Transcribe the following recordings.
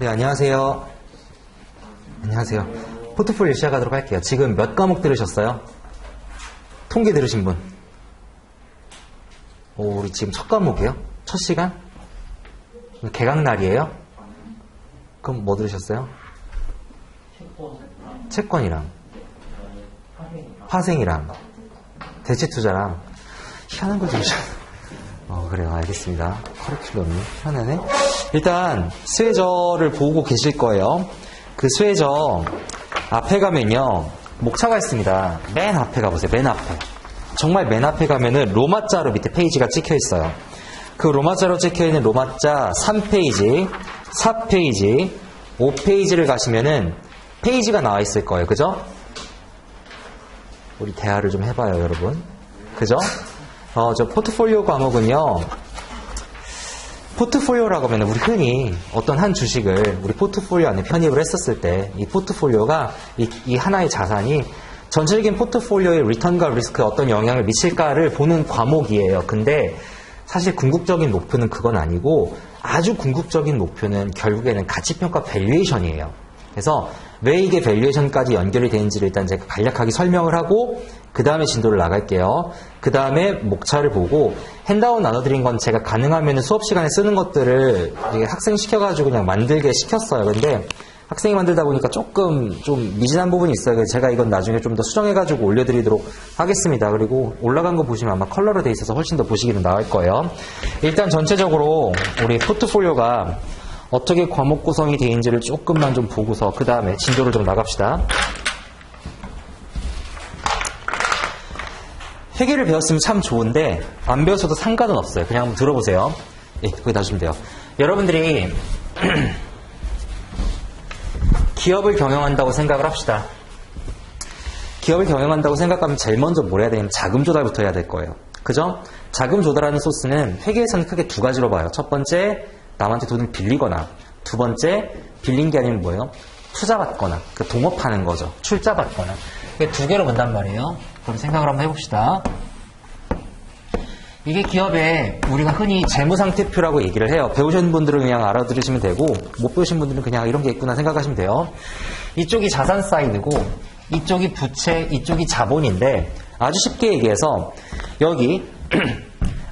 네, 안녕하세요. 안녕하세요. 포트폴리오 시작하도록 할게요. 지금 몇 과목 들으셨어요? 통계 들으신 분? 오, 우리 지금 첫 과목이에요? 첫 시간? 개강날이에요? 그럼 뭐 들으셨어요? 채권이랑 파생이랑 대체투자랑 희한한 걸 들으셨어요. 그래요. 알겠습니다. 커리큘럼이 희한하네. 일단 수혜저를 보고 계실 거예요. 그 수혜저 앞에 가면요, 목차가 있습니다. 맨 앞에 가보세요. 맨 앞에. 정말 맨 앞에 가면은 로마자로 밑에 페이지가 찍혀 있어요. 그 로마자로 찍혀 있는 로마자 3페이지, 4페이지, 5페이지를 가시면은 페이지가 나와 있을 거예요. 그죠? 우리 대화를 좀 해봐요, 여러분. 그죠? 저 포트폴리오 과목은요, 포트폴리오라고 하면 우리 흔히 어떤 한 주식을 우리 포트폴리오 안에 편입을 했었을 때 이 포트폴리오가 이 하나의 자산이 전체적인 포트폴리오의 리턴과 리스크에 어떤 영향을 미칠까를 보는 과목이에요. 근데 사실 궁극적인 목표는 그건 아니고 아주 궁극적인 목표는 결국에는 가치평가 밸류에이션이에요. 그래서 왜 이게 밸류에이션까지 연결이 되는지를 일단 제가 간략하게 설명을 하고 그 다음에 진도를 나갈게요. 그 다음에 목차를 보고 핸드아웃 나눠드린 건 제가 가능하면 수업 시간에 쓰는 것들을 학생 시켜가지고 그냥 만들게 시켰어요. 근데 학생이 만들다 보니까 조금 좀 미진한 부분이 있어요. 그래서 제가 이건 나중에 좀 더 수정해가지고 올려드리도록 하겠습니다. 그리고 올라간 거 보시면 아마 컬러로 돼 있어서 훨씬 더 보시기는 나을 거예요. 일단 전체적으로 우리 포트폴리오가 어떻게 과목 구성이 되어 있는지를 조금만 좀 보고서 그 다음에 진도를 좀 나갑시다. 회계를 배웠으면 참 좋은데 안 배웠어도 상관은 없어요. 그냥 한번 들어보세요. 예, 거기 놔주시면 돼요. 여러분들이 기업을 경영한다고 생각을 합시다. 기업을 경영한다고 생각하면 제일 먼저 뭘 해야 되냐면 자금 조달부터 해야 될 거예요. 그죠? 자금 조달하는 소스는 회계에서는 크게 두 가지로 봐요. 첫 번째, 남한테 돈을 빌리거나, 두 번째, 빌린 게 아니면 뭐예요? 투자받거나, 동업하는 거죠. 출자받거나. 두 개로 본단 말이에요. 그럼 생각을 한번 해봅시다. 이게 기업에 우리가 흔히 재무상태표라고 얘기를 해요. 배우신 분들은 그냥 알아들으시면 되고 못 배우신 분들은 그냥 이런 게 있구나 생각하시면 돼요. 이쪽이 자산 사이드고 이쪽이 부채, 이쪽이 자본인데 아주 쉽게 얘기해서 여기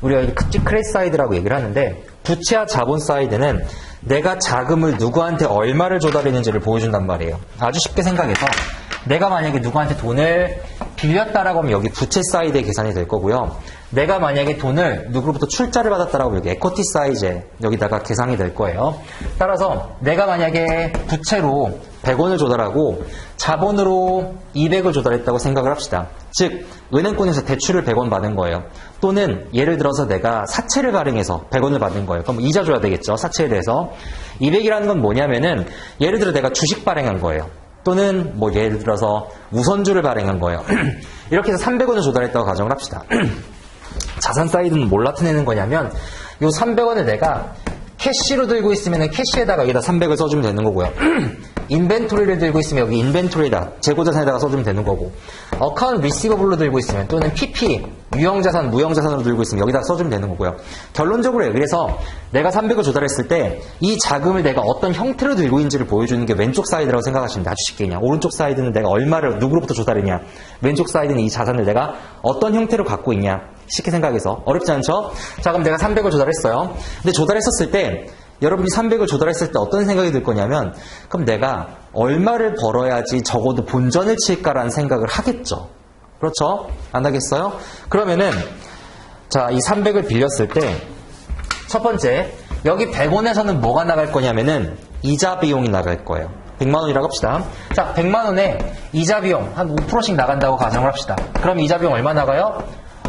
우리가 여기 크레딧 사이드라고 얘기를 하는데 부채와 자본 사이드는 내가 자금을 누구한테 얼마를 조달했는지를 보여준단 말이에요. 아주 쉽게 생각해서 내가 만약에 누구한테 돈을 빌렸다라고 하면 여기 부채 사이드의 계산이 될 거고요. 내가 만약에 돈을 누구로부터 출자를 받았다라고 하면 여기 에쿼티 사이즈에 여기다가 계산이 될 거예요. 따라서 내가 만약에 부채로 100원을 조달하고 자본으로 200을 조달했다고 생각을 합시다. 즉 은행권에서 대출을 100원 받은 거예요. 또는 예를 들어서 내가 사채를 발행해서 100원을 받은 거예요. 그럼 이자 줘야 되겠죠. 사채에 대해서. 200이라는 건 뭐냐면은 예를 들어 내가 주식 발행한 거예요. 또는 뭐 예를 들어서 우선주를 발행한 거예요. 이렇게 해서 300원을 조달했다고 가정을 합시다. 자산 사이드는 뭘 나타내는 거냐면 이 300원을 내가 캐시로 들고 있으면 캐시에다가 여기다 300을 써주면 되는 거고요. 인벤토리를 들고 있으면 여기 인벤토리에다 재고자산에다가 써주면 되는 거고, 어카운트 리시버블로 들고 있으면 또는 PP 유형자산 무형자산으로 들고 있으면 여기다 써주면 되는 거고요. 결론적으로 그래서 내가 300을 조달했을 때 이 자금을 내가 어떤 형태로 들고 있는지를 보여주는 게 왼쪽 사이드라고 생각하시면 돼. 아주 쉽게 그냥 오른쪽 사이드는 내가 얼마를 누구로부터 조달했냐, 왼쪽 사이드는 이 자산을 내가 어떤 형태로 갖고 있냐. 쉽게 생각해서 어렵지 않죠? 자, 그럼 내가 300을 조달했어요. 근데 조달했었을 때 여러분이 300을 조달했을 때 어떤 생각이 들 거냐면 그럼 내가 얼마를 벌어야지 적어도 본전을 칠까라는 생각을 하겠죠. 그렇죠? 안 하겠어요? 그러면은 자, 이 300을 빌렸을 때 첫 번째, 여기 100원에서는 뭐가 나갈 거냐면은 이자 비용이 나갈 거예요. 100만 원이라고 합시다. 자, 100만 원에 이자 비용 한 5%씩 나간다고 가정을 합시다. 그럼 이자 비용 얼마 나가요?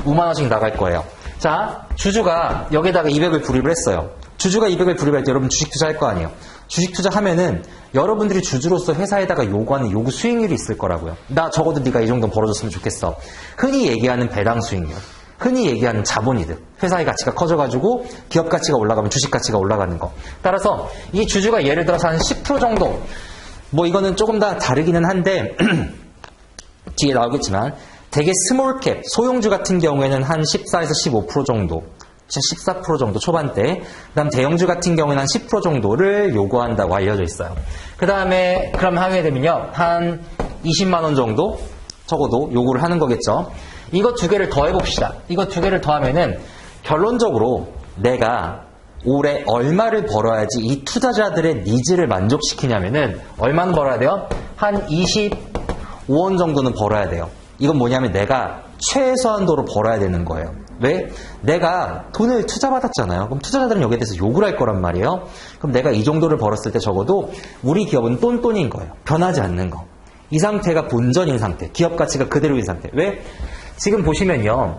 5만 원씩 나갈 거예요. 자, 주주가 여기다가 200을 불입을 했어요. 주주가 200을 불입할 때 여러분 주식 투자할 거 아니에요. 주식 투자하면은 여러분들이 주주로서 회사에다가 요구하는 요구 수익률이 있을 거라고요. 나 적어도 네가 이 정도 벌어줬으면 좋겠어. 흔히 얘기하는 배당 수익률, 흔히 얘기하는 자본이득, 회사의 가치가 커져가지고 기업 가치가 올라가면 주식 가치가 올라가는 거. 따라서 이 주주가 예를 들어서 한 10% 정도, 뭐 이거는 조금 다 다르기는 한데 뒤에 나오겠지만 되게 스몰캡, 소형주 같은 경우에는 한 14에서 15% 정도 14% 정도 초반대. 그 다음 대형주 같은 경우는 한 10% 정도를 요구한다고 알려져 있어요. 그 다음에 그럼 하게 되면요. 한 20만 원 정도 적어도 요구를 하는 거겠죠. 이거 두 개를 더해봅시다. 이거 두 개를 더하면은 결론적으로 내가 올해 얼마를 벌어야지 이 투자자들의 니즈를 만족시키냐면은 얼마는 벌어야 돼요? 한 25원 정도는 벌어야 돼요. 이건 뭐냐면 내가 최소한도로 벌어야 되는 거예요. 왜? 내가 돈을 투자받았잖아요. 그럼 투자자들은 여기에 대해서 욕을 할 거란 말이에요. 그럼 내가 이 정도를 벌었을 때 적어도 우리 기업은 똔똔인 거예요. 변하지 않는 거. 이 상태가 본전인 상태. 기업 가치가 그대로인 상태. 왜? 지금 보시면요.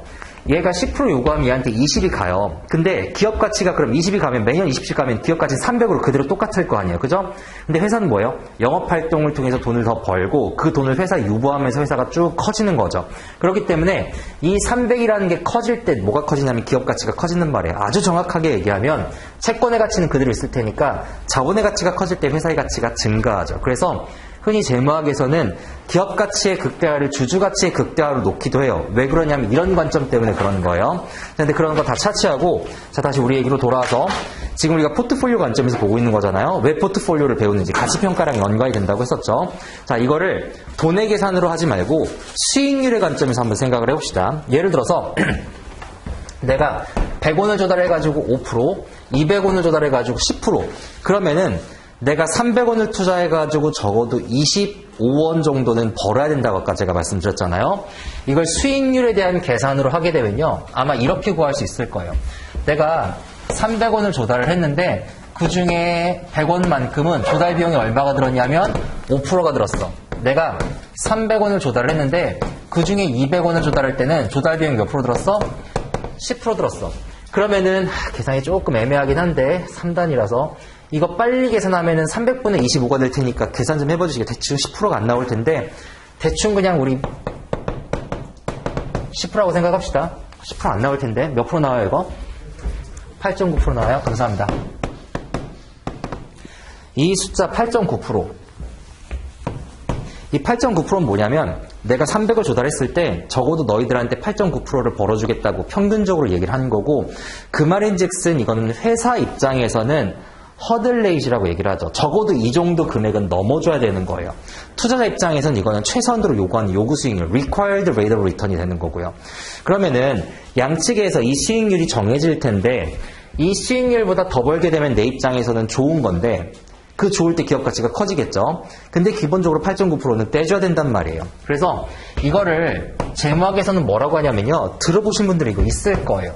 얘가 10% 요구하면 얘한테 20이 가요. 근데 기업 가치가 그럼 20이 가면 매년 20씩 가면 기업 가치 300으로 그대로 똑같을 거 아니에요. 그죠? 근데 회사는 뭐예요? 영업 활동을 통해서 돈을 더 벌고 그 돈을 회사에 유보하면서 회사가 쭉 커지는 거죠. 그렇기 때문에 이 300이라는 게 커질 때 뭐가 커지냐면 기업 가치가 커지는 말이에요. 아주 정확하게 얘기하면 채권의 가치는 그대로 있을 테니까 자본의 가치가 커질 때 회사의 가치가 증가하죠. 그래서 흔히 재무학에서는 기업 가치의 극대화를 주주 가치의 극대화로 놓기도 해요. 왜 그러냐면 이런 관점 때문에 그러는 거예요. 그런데 그런 거 다 차치하고 자 다시 우리 얘기로 돌아와서 지금 우리가 포트폴리오 관점에서 보고 있는 거잖아요. 왜 포트폴리오를 배우는지 가치평가랑 연관이 된다고 했었죠. 자 이거를 돈의 계산으로 하지 말고 수익률의 관점에서 한번 생각을 해봅시다. 예를 들어서 내가 100원을 조달해가지고 5%, 200원을 조달해가지고 10% 그러면은 내가 300원을 투자해가지고 적어도 25원 정도는 벌어야 된다고 아까 제가 말씀드렸잖아요. 이걸 수익률에 대한 계산으로 하게 되면요. 아마 이렇게 구할 수 있을 거예요. 내가 300원을 조달을 했는데 그 중에 100원만큼은 조달 비용이 얼마가 들었냐면 5%가 들었어. 내가 300원을 조달을 했는데 그 중에 200원을 조달할 때는 조달 비용이 몇 프로 들었어? 10% 들었어. 그러면은 계산이 조금 애매하긴 한데 3단이라서 이거 빨리 계산하면은 300분의 25가 될 테니까 계산 좀 해봐주시게. 대충 10%가 안 나올 텐데 대충 그냥 우리 10%라고 생각합시다. 10% 안 나올 텐데 몇 프로 나와요 이거? 8.9% 나와요. 감사합니다. 이 숫자 8.9%. 이 8.9%는 뭐냐면 내가 300을 조달했을 때 적어도 너희들한테 8.9%를 벌어주겠다고 평균적으로 얘기를 하는 거고 그 말인즉슨 이거는 회사 입장에서는 허들레이지라고 얘기를 하죠. 적어도 이 정도 금액은 넘어줘야 되는 거예요. 투자자 입장에서는 이거는 최소한도로 요구하는 요구 수익률, required rate of return이 되는 거고요. 그러면은 양측에서 이 수익률이 정해질 텐데 이 수익률보다 더 벌게 되면 내 입장에서는 좋은 건데 그 좋을 때 기업 가치가 커지겠죠. 근데 기본적으로 8.9%는 떼줘야 된단 말이에요. 그래서 이거를 재무학에서는 뭐라고 하냐면요. 들어보신 분들이 이거 있을 거예요.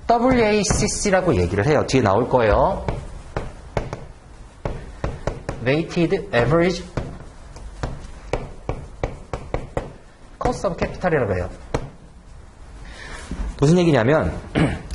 WACC라고 얘기를 해요. 뒤에 나올 거예요. Weighted Average Cost of Capital이라고 해요. 무슨 얘기냐면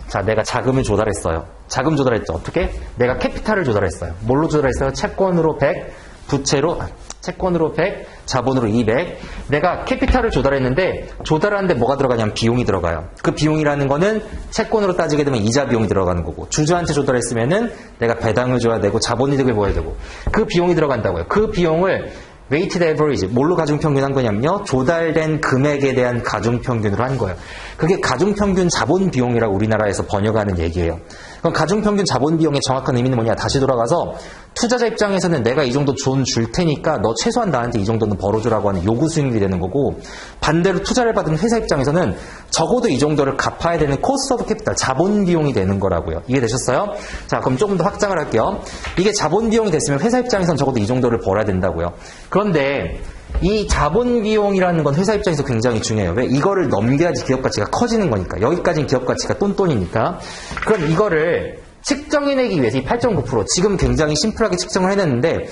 자 내가 자금을 조달했어요. 자금 조달했죠. 어떻게? 내가 캐피탈을 조달했어요. 뭘로 조달했어요? 채권으로 100, 부채로 채권으로 100, 자본으로 200. 내가 캐피탈을 조달했는데 조달하는데 뭐가 들어가냐면 비용이 들어가요. 그 비용이라는 거는 채권으로 따지게 되면 이자 비용이 들어가는 거고 주주한테 조달했으면은 내가 배당을 줘야 되고 자본이득을 보여야 되고 그 비용이 들어간다고요. 그 비용을 weighted average, 뭘로 가중평균한 거냐면요. 조달된 금액에 대한 가중평균으로 한 거예요. 그게 가중평균 자본비용이라고 우리나라에서 번역하는 얘기예요. 그럼 가중평균 자본비용의 정확한 의미는 뭐냐? 다시 돌아가서 투자자 입장에서는 내가 이 정도 돈 줄 테니까 너 최소한 나한테 이 정도는 벌어주라고 하는 요구 수익률이 되는 거고 반대로 투자를 받은 회사 입장에서는 적어도 이 정도를 갚아야 되는 cost of capital, 자본비용이 되는 거라고요. 이해되셨어요? 자, 그럼 조금 더 확장을 할게요. 이게 자본비용이 됐으면 회사 입장에서는 적어도 이 정도를 벌어야 된다고요. 그런데 이 자본비용이라는 건 회사 입장에서 굉장히 중요해요. 왜? 이거를 넘겨야지 기업 가치가 커지는 거니까. 여기까지는 기업 가치가 똔똔이니까. 그럼 이거를 측정해내기 위해서 이 8.9% 지금 굉장히 심플하게 측정을 해냈는데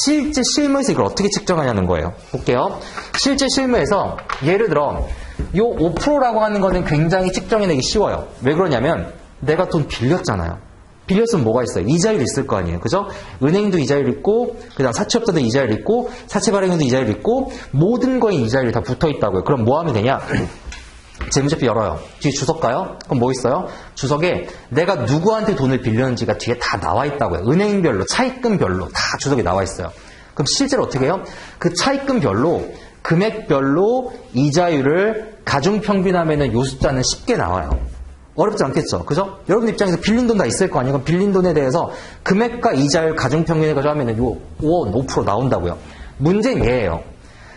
실제 실무에서 이걸 어떻게 측정하냐는 거예요. 볼게요. 실제 실무에서 예를 들어 요 5%라고 하는 거는 굉장히 측정해내기 쉬워요. 왜 그러냐면 내가 돈 빌렸잖아요. 빌렸으면 뭐가 있어요? 이자율이 있을 거 아니에요. 그죠? 은행도 이자율이 있고, 그 다음 사채업자도 이자율이 있고, 사채발행도 이자율이 있고, 모든 거에 이자율이 다 붙어 있다고요. 그럼 뭐 하면 되냐? 재무제표 열어요. 뒤에 주석 가요? 그럼 뭐 있어요? 주석에 내가 누구한테 돈을 빌렸는지가 뒤에 다 나와 있다고요. 은행별로, 차입금별로 다 주석에 나와 있어요. 그럼 실제로 어떻게 해요? 그 차입금별로, 금액별로 이자율을 가중평균하면은 요 숫자는 쉽게 나와요. 어렵지 않겠죠. 그죠? 여러분 입장에서 빌린 돈 다 있을 거 아니에요. 그럼 빌린 돈에 대해서 금액과 이자율 가중평균 해가지고 하면은 요 5% 나온다고요. 문제는 얘예요.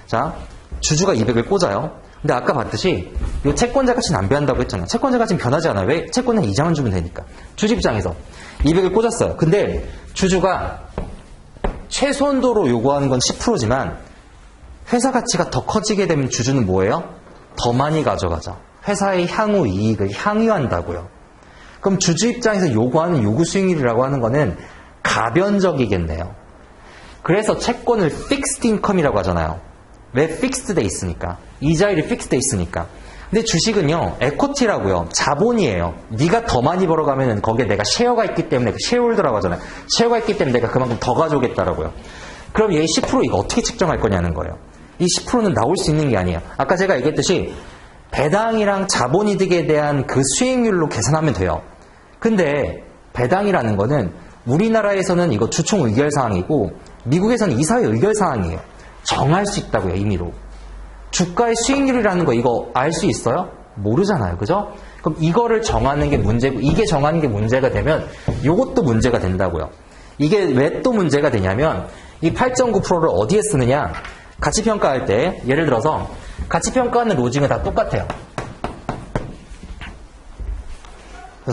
자, 주주가 200을 꽂아요. 근데 아까 봤듯이 요 채권자 가치는 안 변한다고 했잖아요. 채권자 가치는 변하지 않아요. 왜? 채권은 이자만 주면 되니까. 주주 입장에서 200을 꽂았어요. 근데 주주가 최소한도로 요구하는 건 10%지만 회사 가치가 더 커지게 되면 주주는 뭐예요? 더 많이 가져가죠. 회사의 향후 이익을 향유한다고요. 그럼 주주 입장에서 요구하는 요구 수익률이라고 하는 거는 가변적이겠네요. 그래서 채권을 픽스드 인컴이라고 하잖아요. 왜 픽스드 돼 있으니까. 이자율이 픽스드 돼 있으니까. 근데 주식은요, 에코티라고요. 자본이에요. 네가 더 많이 벌어가면은 거기에 내가 쉐어가 있기 때문에, 쉐어홀더라고 하잖아요. 쉐어가 있기 때문에 내가 그만큼 더 가져오겠다라고요. 그럼 얘 10% 이거 어떻게 측정할 거냐는 거예요. 이 10%는 나올 수 있는 게 아니에요. 아까 제가 얘기했듯이 배당이랑 자본이득에 대한 그 수익률로 계산하면 돼요. 근데 배당이라는 거는 우리나라에서는 이거 주총 의결사항이고 미국에서는 이사회 의결사항이에요. 정할 수 있다고요, 임의로. 주가의 수익률이라는 거 이거 알 수 있어요? 모르잖아요. 그죠? 그럼 이거를 정하는 게 문제고 이게 정하는 게 문제가 되면 이것도 문제가 된다고요. 이게 왜 또 문제가 되냐면 이 8.9%를 어디에 쓰느냐? 가치평가할 때 예를 들어서 가치평가하는 로직은 다 똑같아요.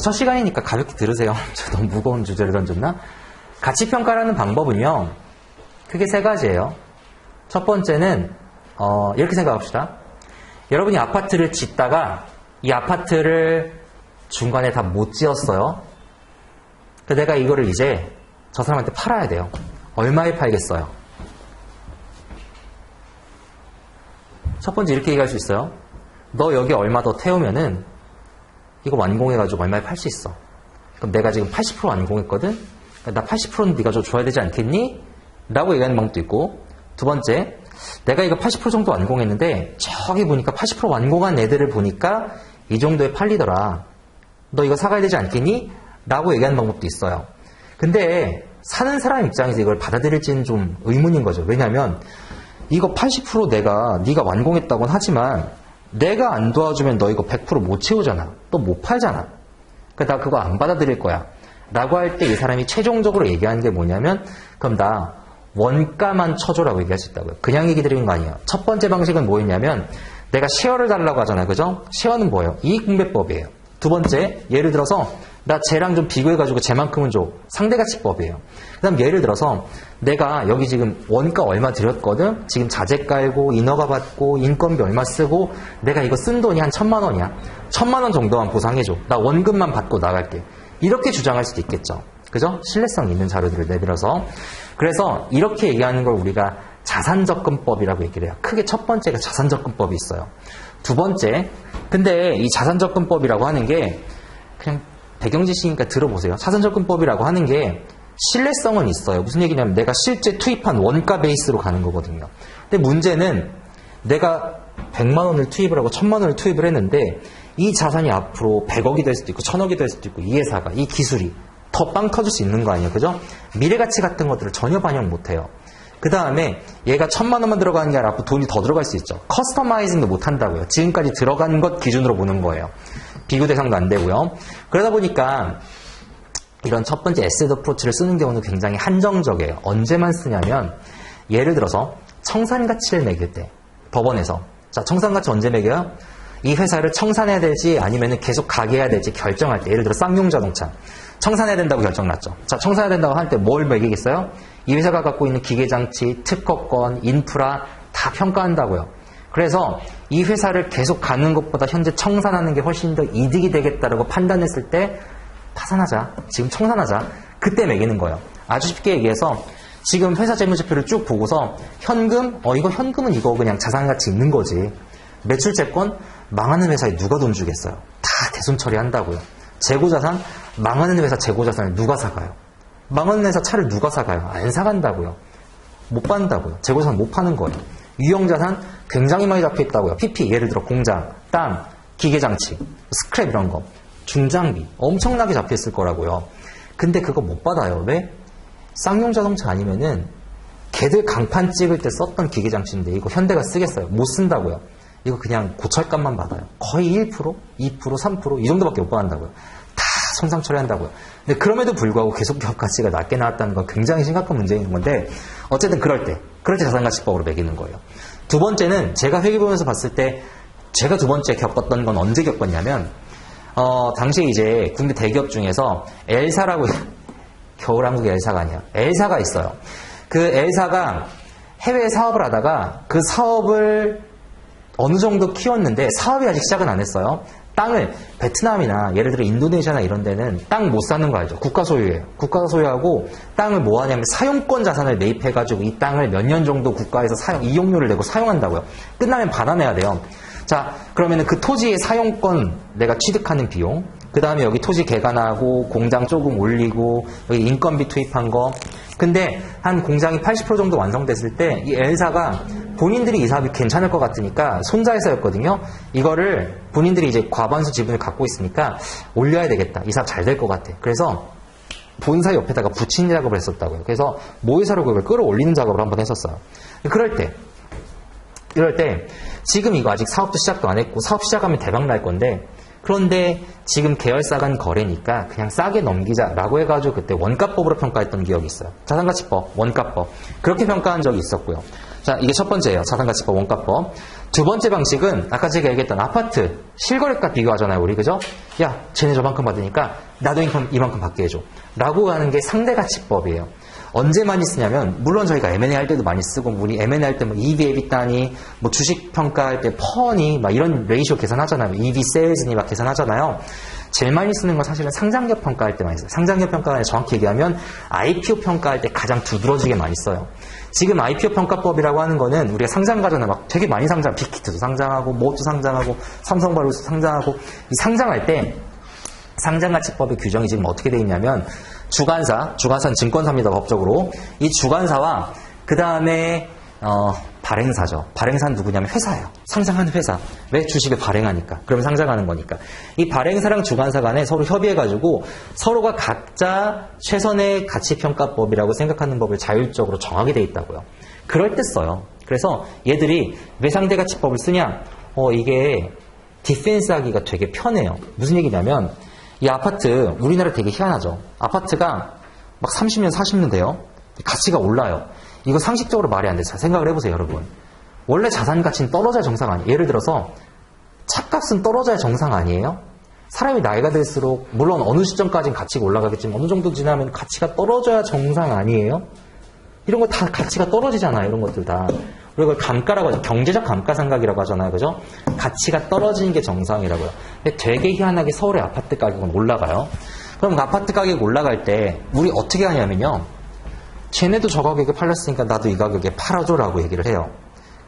첫 시간이니까 가볍게 들으세요. 저 너무 무거운 주제를 던졌나? 가치평가라는 방법은요. 크게 세 가지예요. 첫 번째는 이렇게 생각합시다. 여러분이 아파트를 짓다가 이 아파트를 중간에 다 못 지었어요. 그래서 내가 이거를 이제 저 사람한테 팔아야 돼요. 얼마에 팔겠어요? 첫 번째 이렇게 얘기할 수 있어요. 너 여기 얼마 더 태우면은 이거 완공해가지고 얼마에 팔 수 있어. 그럼 내가 지금 80% 완공했거든? 나 80%는 네가 줘야 되지 않겠니? 라고 얘기하는 방법도 있고, 두 번째, 내가 이거 80% 정도 완공했는데 저기 보니까 80% 완공한 애들을 보니까 이 정도에 팔리더라. 너 이거 사가야 되지 않겠니? 라고 얘기하는 방법도 있어요. 근데 사는 사람 입장에서 이걸 받아들일지는 좀 의문인 거죠. 왜냐하면 이거 80% 네가 완공했다고는 하지만 내가 안 도와주면 너 이거 100% 못 채우잖아. 또 못 팔잖아. 그러니까 나 그거 안 받아들일 거야. 라고 할 때 이 사람이 최종적으로 얘기하는 게 뭐냐면 그럼 나 원가만 쳐줘라고 얘기할 수 있다고요. 그냥 얘기 드리는 거 아니에요. 첫 번째 방식은 뭐였냐면 내가 쉐어를 달라고 하잖아요. 그죠? 쉐어는 뭐예요? 이익분배법이에요. 두 번째, 예를 들어서 나 쟤랑 좀 비교해가지고 쟤만큼은 줘. 상대가치법이에요. 그 다음 예를 들어서 내가 여기 지금 원가 얼마 들였거든? 지금 자재 깔고 인허가 받고 인건비 얼마 쓰고 내가 이거 쓴 돈이 한 1,000만 원이야. 1,000만 원 정도만 보상해줘. 나 원금만 받고 나갈게. 이렇게 주장할 수도 있겠죠. 그죠? 신뢰성 있는 자료들을 내밀어서. 그래서 이렇게 얘기하는 걸 우리가 자산접근법이라고 얘기를 해요. 크게 첫 번째가 자산접근법이 있어요. 두 번째, 근데 이 자산접근법이라고 하는 게 그냥 배경지식이니까 들어보세요. 자산접근법이라고 하는 게 신뢰성은 있어요. 무슨 얘기냐면 내가 실제 투입한 원가 베이스로 가는 거거든요. 근데 문제는 내가 100만 원을 투입을 하고 1,000만 원을 투입을 했는데 이 자산이 앞으로 100억이 될 수도 있고 1,000억이 될 수도 있고 이 회사가, 이 기술이 더 빵 터질 수 있는 거 아니에요. 그죠? 미래가치 같은 것들을 전혀 반영 못해요. 그 다음에 얘가 1,000만 원만 들어가는 게 아니라 앞으로 돈이 더 들어갈 수 있죠. 커스터마이징도 못한다고요. 지금까지 들어간 것 기준으로 보는 거예요. 비교 대상도 안 되고요. 그러다 보니까 이런 첫 번째 에셋 어프로치를 쓰는 경우는 굉장히 한정적이에요. 언제만 쓰냐면 예를 들어서 청산가치를 매길 때 법원에서 자 청산가치 언제 매겨요? 이 회사를 청산해야 될지 아니면 계속 가게 해야 될지 결정할 때 예를 들어 쌍용자동차 청산해야 된다고 결정났죠. 자 청산해야 된다고 할 때 뭘 매기겠어요? 이 회사가 갖고 있는 기계장치, 특허권, 인프라 다 평가한다고요. 그래서 이 회사를 계속 가는 것보다 현재 청산하는 게 훨씬 더 이득이 되겠다라고 판단했을 때 파산하자. 지금 청산하자. 그때 매기는 거예요. 아주 쉽게 얘기해서 지금 회사 재무제표를 쭉 보고서 현금? 이거 현금은 이거 그냥 자산가치 있는 거지. 매출채권? 망하는 회사에 누가 돈 주겠어요? 다 대손 처리한다고요. 재고자산? 망하는 회사 재고자산을 누가 사가요? 망하는 회사 차를 누가 사가요? 안 사간다고요. 못 판다고요. 재고자산 못 파는 거예요. 유형자산 굉장히 많이 잡혀있다고요. PP, 예를 들어 공장, 땅, 기계장치, 스크랩 이런 거. 중장비 엄청나게 잡혀있을 거라고요. 근데 그거 못 받아요. 왜? 쌍용자동차 아니면은 걔들 강판 찍을 때 썼던 기계장치인데 이거 현대가 쓰겠어요? 못 쓴다고요. 이거 그냥 고철값만 받아요. 거의 1%, 2%, 3%, 이 정도밖에 못 받는다고요. 다 손상 처리한다고요. 근데 그럼에도 불구하고 계속 기업 가치가 낮게 나왔다는 건 굉장히 심각한 문제인 건데, 어쨌든 그럴 때 자산가치법으로 매기는 거예요. 두 번째는 제가 회계 보면서 봤을 때, 제가 두 번째 겪었던 건 언제 겪었냐면, 당시에 이제 국내 대기업 중에서 엘사라고, 겨울왕국 엘사가 아니야. 엘사가 있어요. 그 엘사가 해외 사업을 하다가 그 사업을 어느 정도 키웠는데 사업이 아직 시작은 안 했어요. 땅을 베트남이나 예를 들어 인도네시아나 이런 데는 땅 못 사는 거 알죠? 국가 소유예요. 국가가 소유하고 땅을 뭐 하냐면 사용권 자산을 매입해가지고 이 땅을 몇 년 정도 국가에서 이용료를 내고 사용한다고요. 끝나면 반환해야 돼요. 자, 그러면은 그 토지의 사용권 내가 취득하는 비용, 그 다음에 여기 토지 개간하고 공장 조금 올리고 여기 인건비 투입한 거. 근데 한 공장이 80% 정도 완성됐을 때 이 엘사가 본인들이 이 사업이 괜찮을 것 같으니까 손자회사였거든요. 이거를 본인들이 이제 과반수 지분을 갖고 있으니까 올려야 되겠다. 이 사업 잘 될 것 같아. 그래서 본사 옆에다가 붙이는 작업을 했었다고요. 그래서 모의사로 그걸 끌어올리는 작업을 한번 했었어요. 이럴 때 지금 이거 아직 사업도 시작도 안 했고 사업 시작하면 대박 날 건데, 그런데 지금 계열사 간 거래니까 그냥 싸게 넘기자라고 해가지고 그때 원가법으로 평가했던 기억이 있어요. 자산가치법, 원가법. 그렇게 평가한 적이 있었고요. 자, 이게 첫 번째예요. 자산가치법, 원가법. 두 번째 방식은 아까 제가 얘기했던 아파트 실거래가 비교하잖아요. 우리 그죠? 야, 쟤네 저만큼 받으니까 나도 이만큼 받게 해줘. 라고 하는 게 상대가치법이에요. 언제 많이 쓰냐면, 물론 저희가 M&A 할 때도 많이 쓰고, 우리 M&A 할 때 뭐 EV, EBITDA니, 뭐 주식 평가할 때 PER니, 막 이런 레이쇼 계산하잖아요. EV 세일즈니 막 계산하잖아요. 제일 많이 쓰는 건 사실은 상장기업 평가할 때 많이 써요. 상장기업 평가할 때 정확히 얘기하면 IPO 평가할 때 가장 두드러지게 많이 써요. 지금 IPO 평가법이라고 하는 거는 우리가 상장가잖아요. 막 되게 많이 빅히트도 상장하고, 뭐도 상장하고, 삼성바이오도 상장하고, 이 상장할 때 상장가치법의 규정이 지금 어떻게 되어 있냐면, 주관사는 증권사입니다, 법적으로. 이 주관사와 그 다음에 발행사죠. 발행사는 누구냐면 회사예요. 상장하는 회사. 왜? 주식을 발행하니까. 그러면 상장하는 거니까. 이 발행사랑 주관사 간에 서로 협의해가지고 서로가 각자 최선의 가치평가법이라고 생각하는 법을 자율적으로 정하게 돼 있다고요. 그럴 때 써요. 그래서 얘들이 왜 상대가치법을 쓰냐? 이게 디펜스 하기가 되게 편해요. 무슨 얘기냐면, 이 아파트, 우리나라 되게 희한하죠. 아파트가 막 30년, 40년 돼요. 가치가 올라요. 이거 상식적으로 말이 안 돼요. 자, 생각을 해보세요, 여러분. 원래 자산 가치는 떨어져야 정상 아니에요. 예를 들어서 차값은 떨어져야 정상 아니에요? 사람이 나이가 들수록 물론 어느 시점까지는 가치가 올라가겠지만 어느 정도 지나면 가치가 떨어져야 정상 아니에요? 이런 거 다 가치가 떨어지잖아요. 이런 것들 다. 우리가 그걸 감가라고 하죠. 경제적 감가상각이라고 하잖아요. 그죠? 가치가 떨어지는 게 정상이라고요. 근데 되게 희한하게 서울의 아파트 가격은 올라가요. 그럼 그 아파트 가격이 올라갈 때 우리 어떻게 하냐면요. 쟤네도 저 가격에 팔렸으니까 나도 이 가격에 팔아줘라고 얘기를 해요.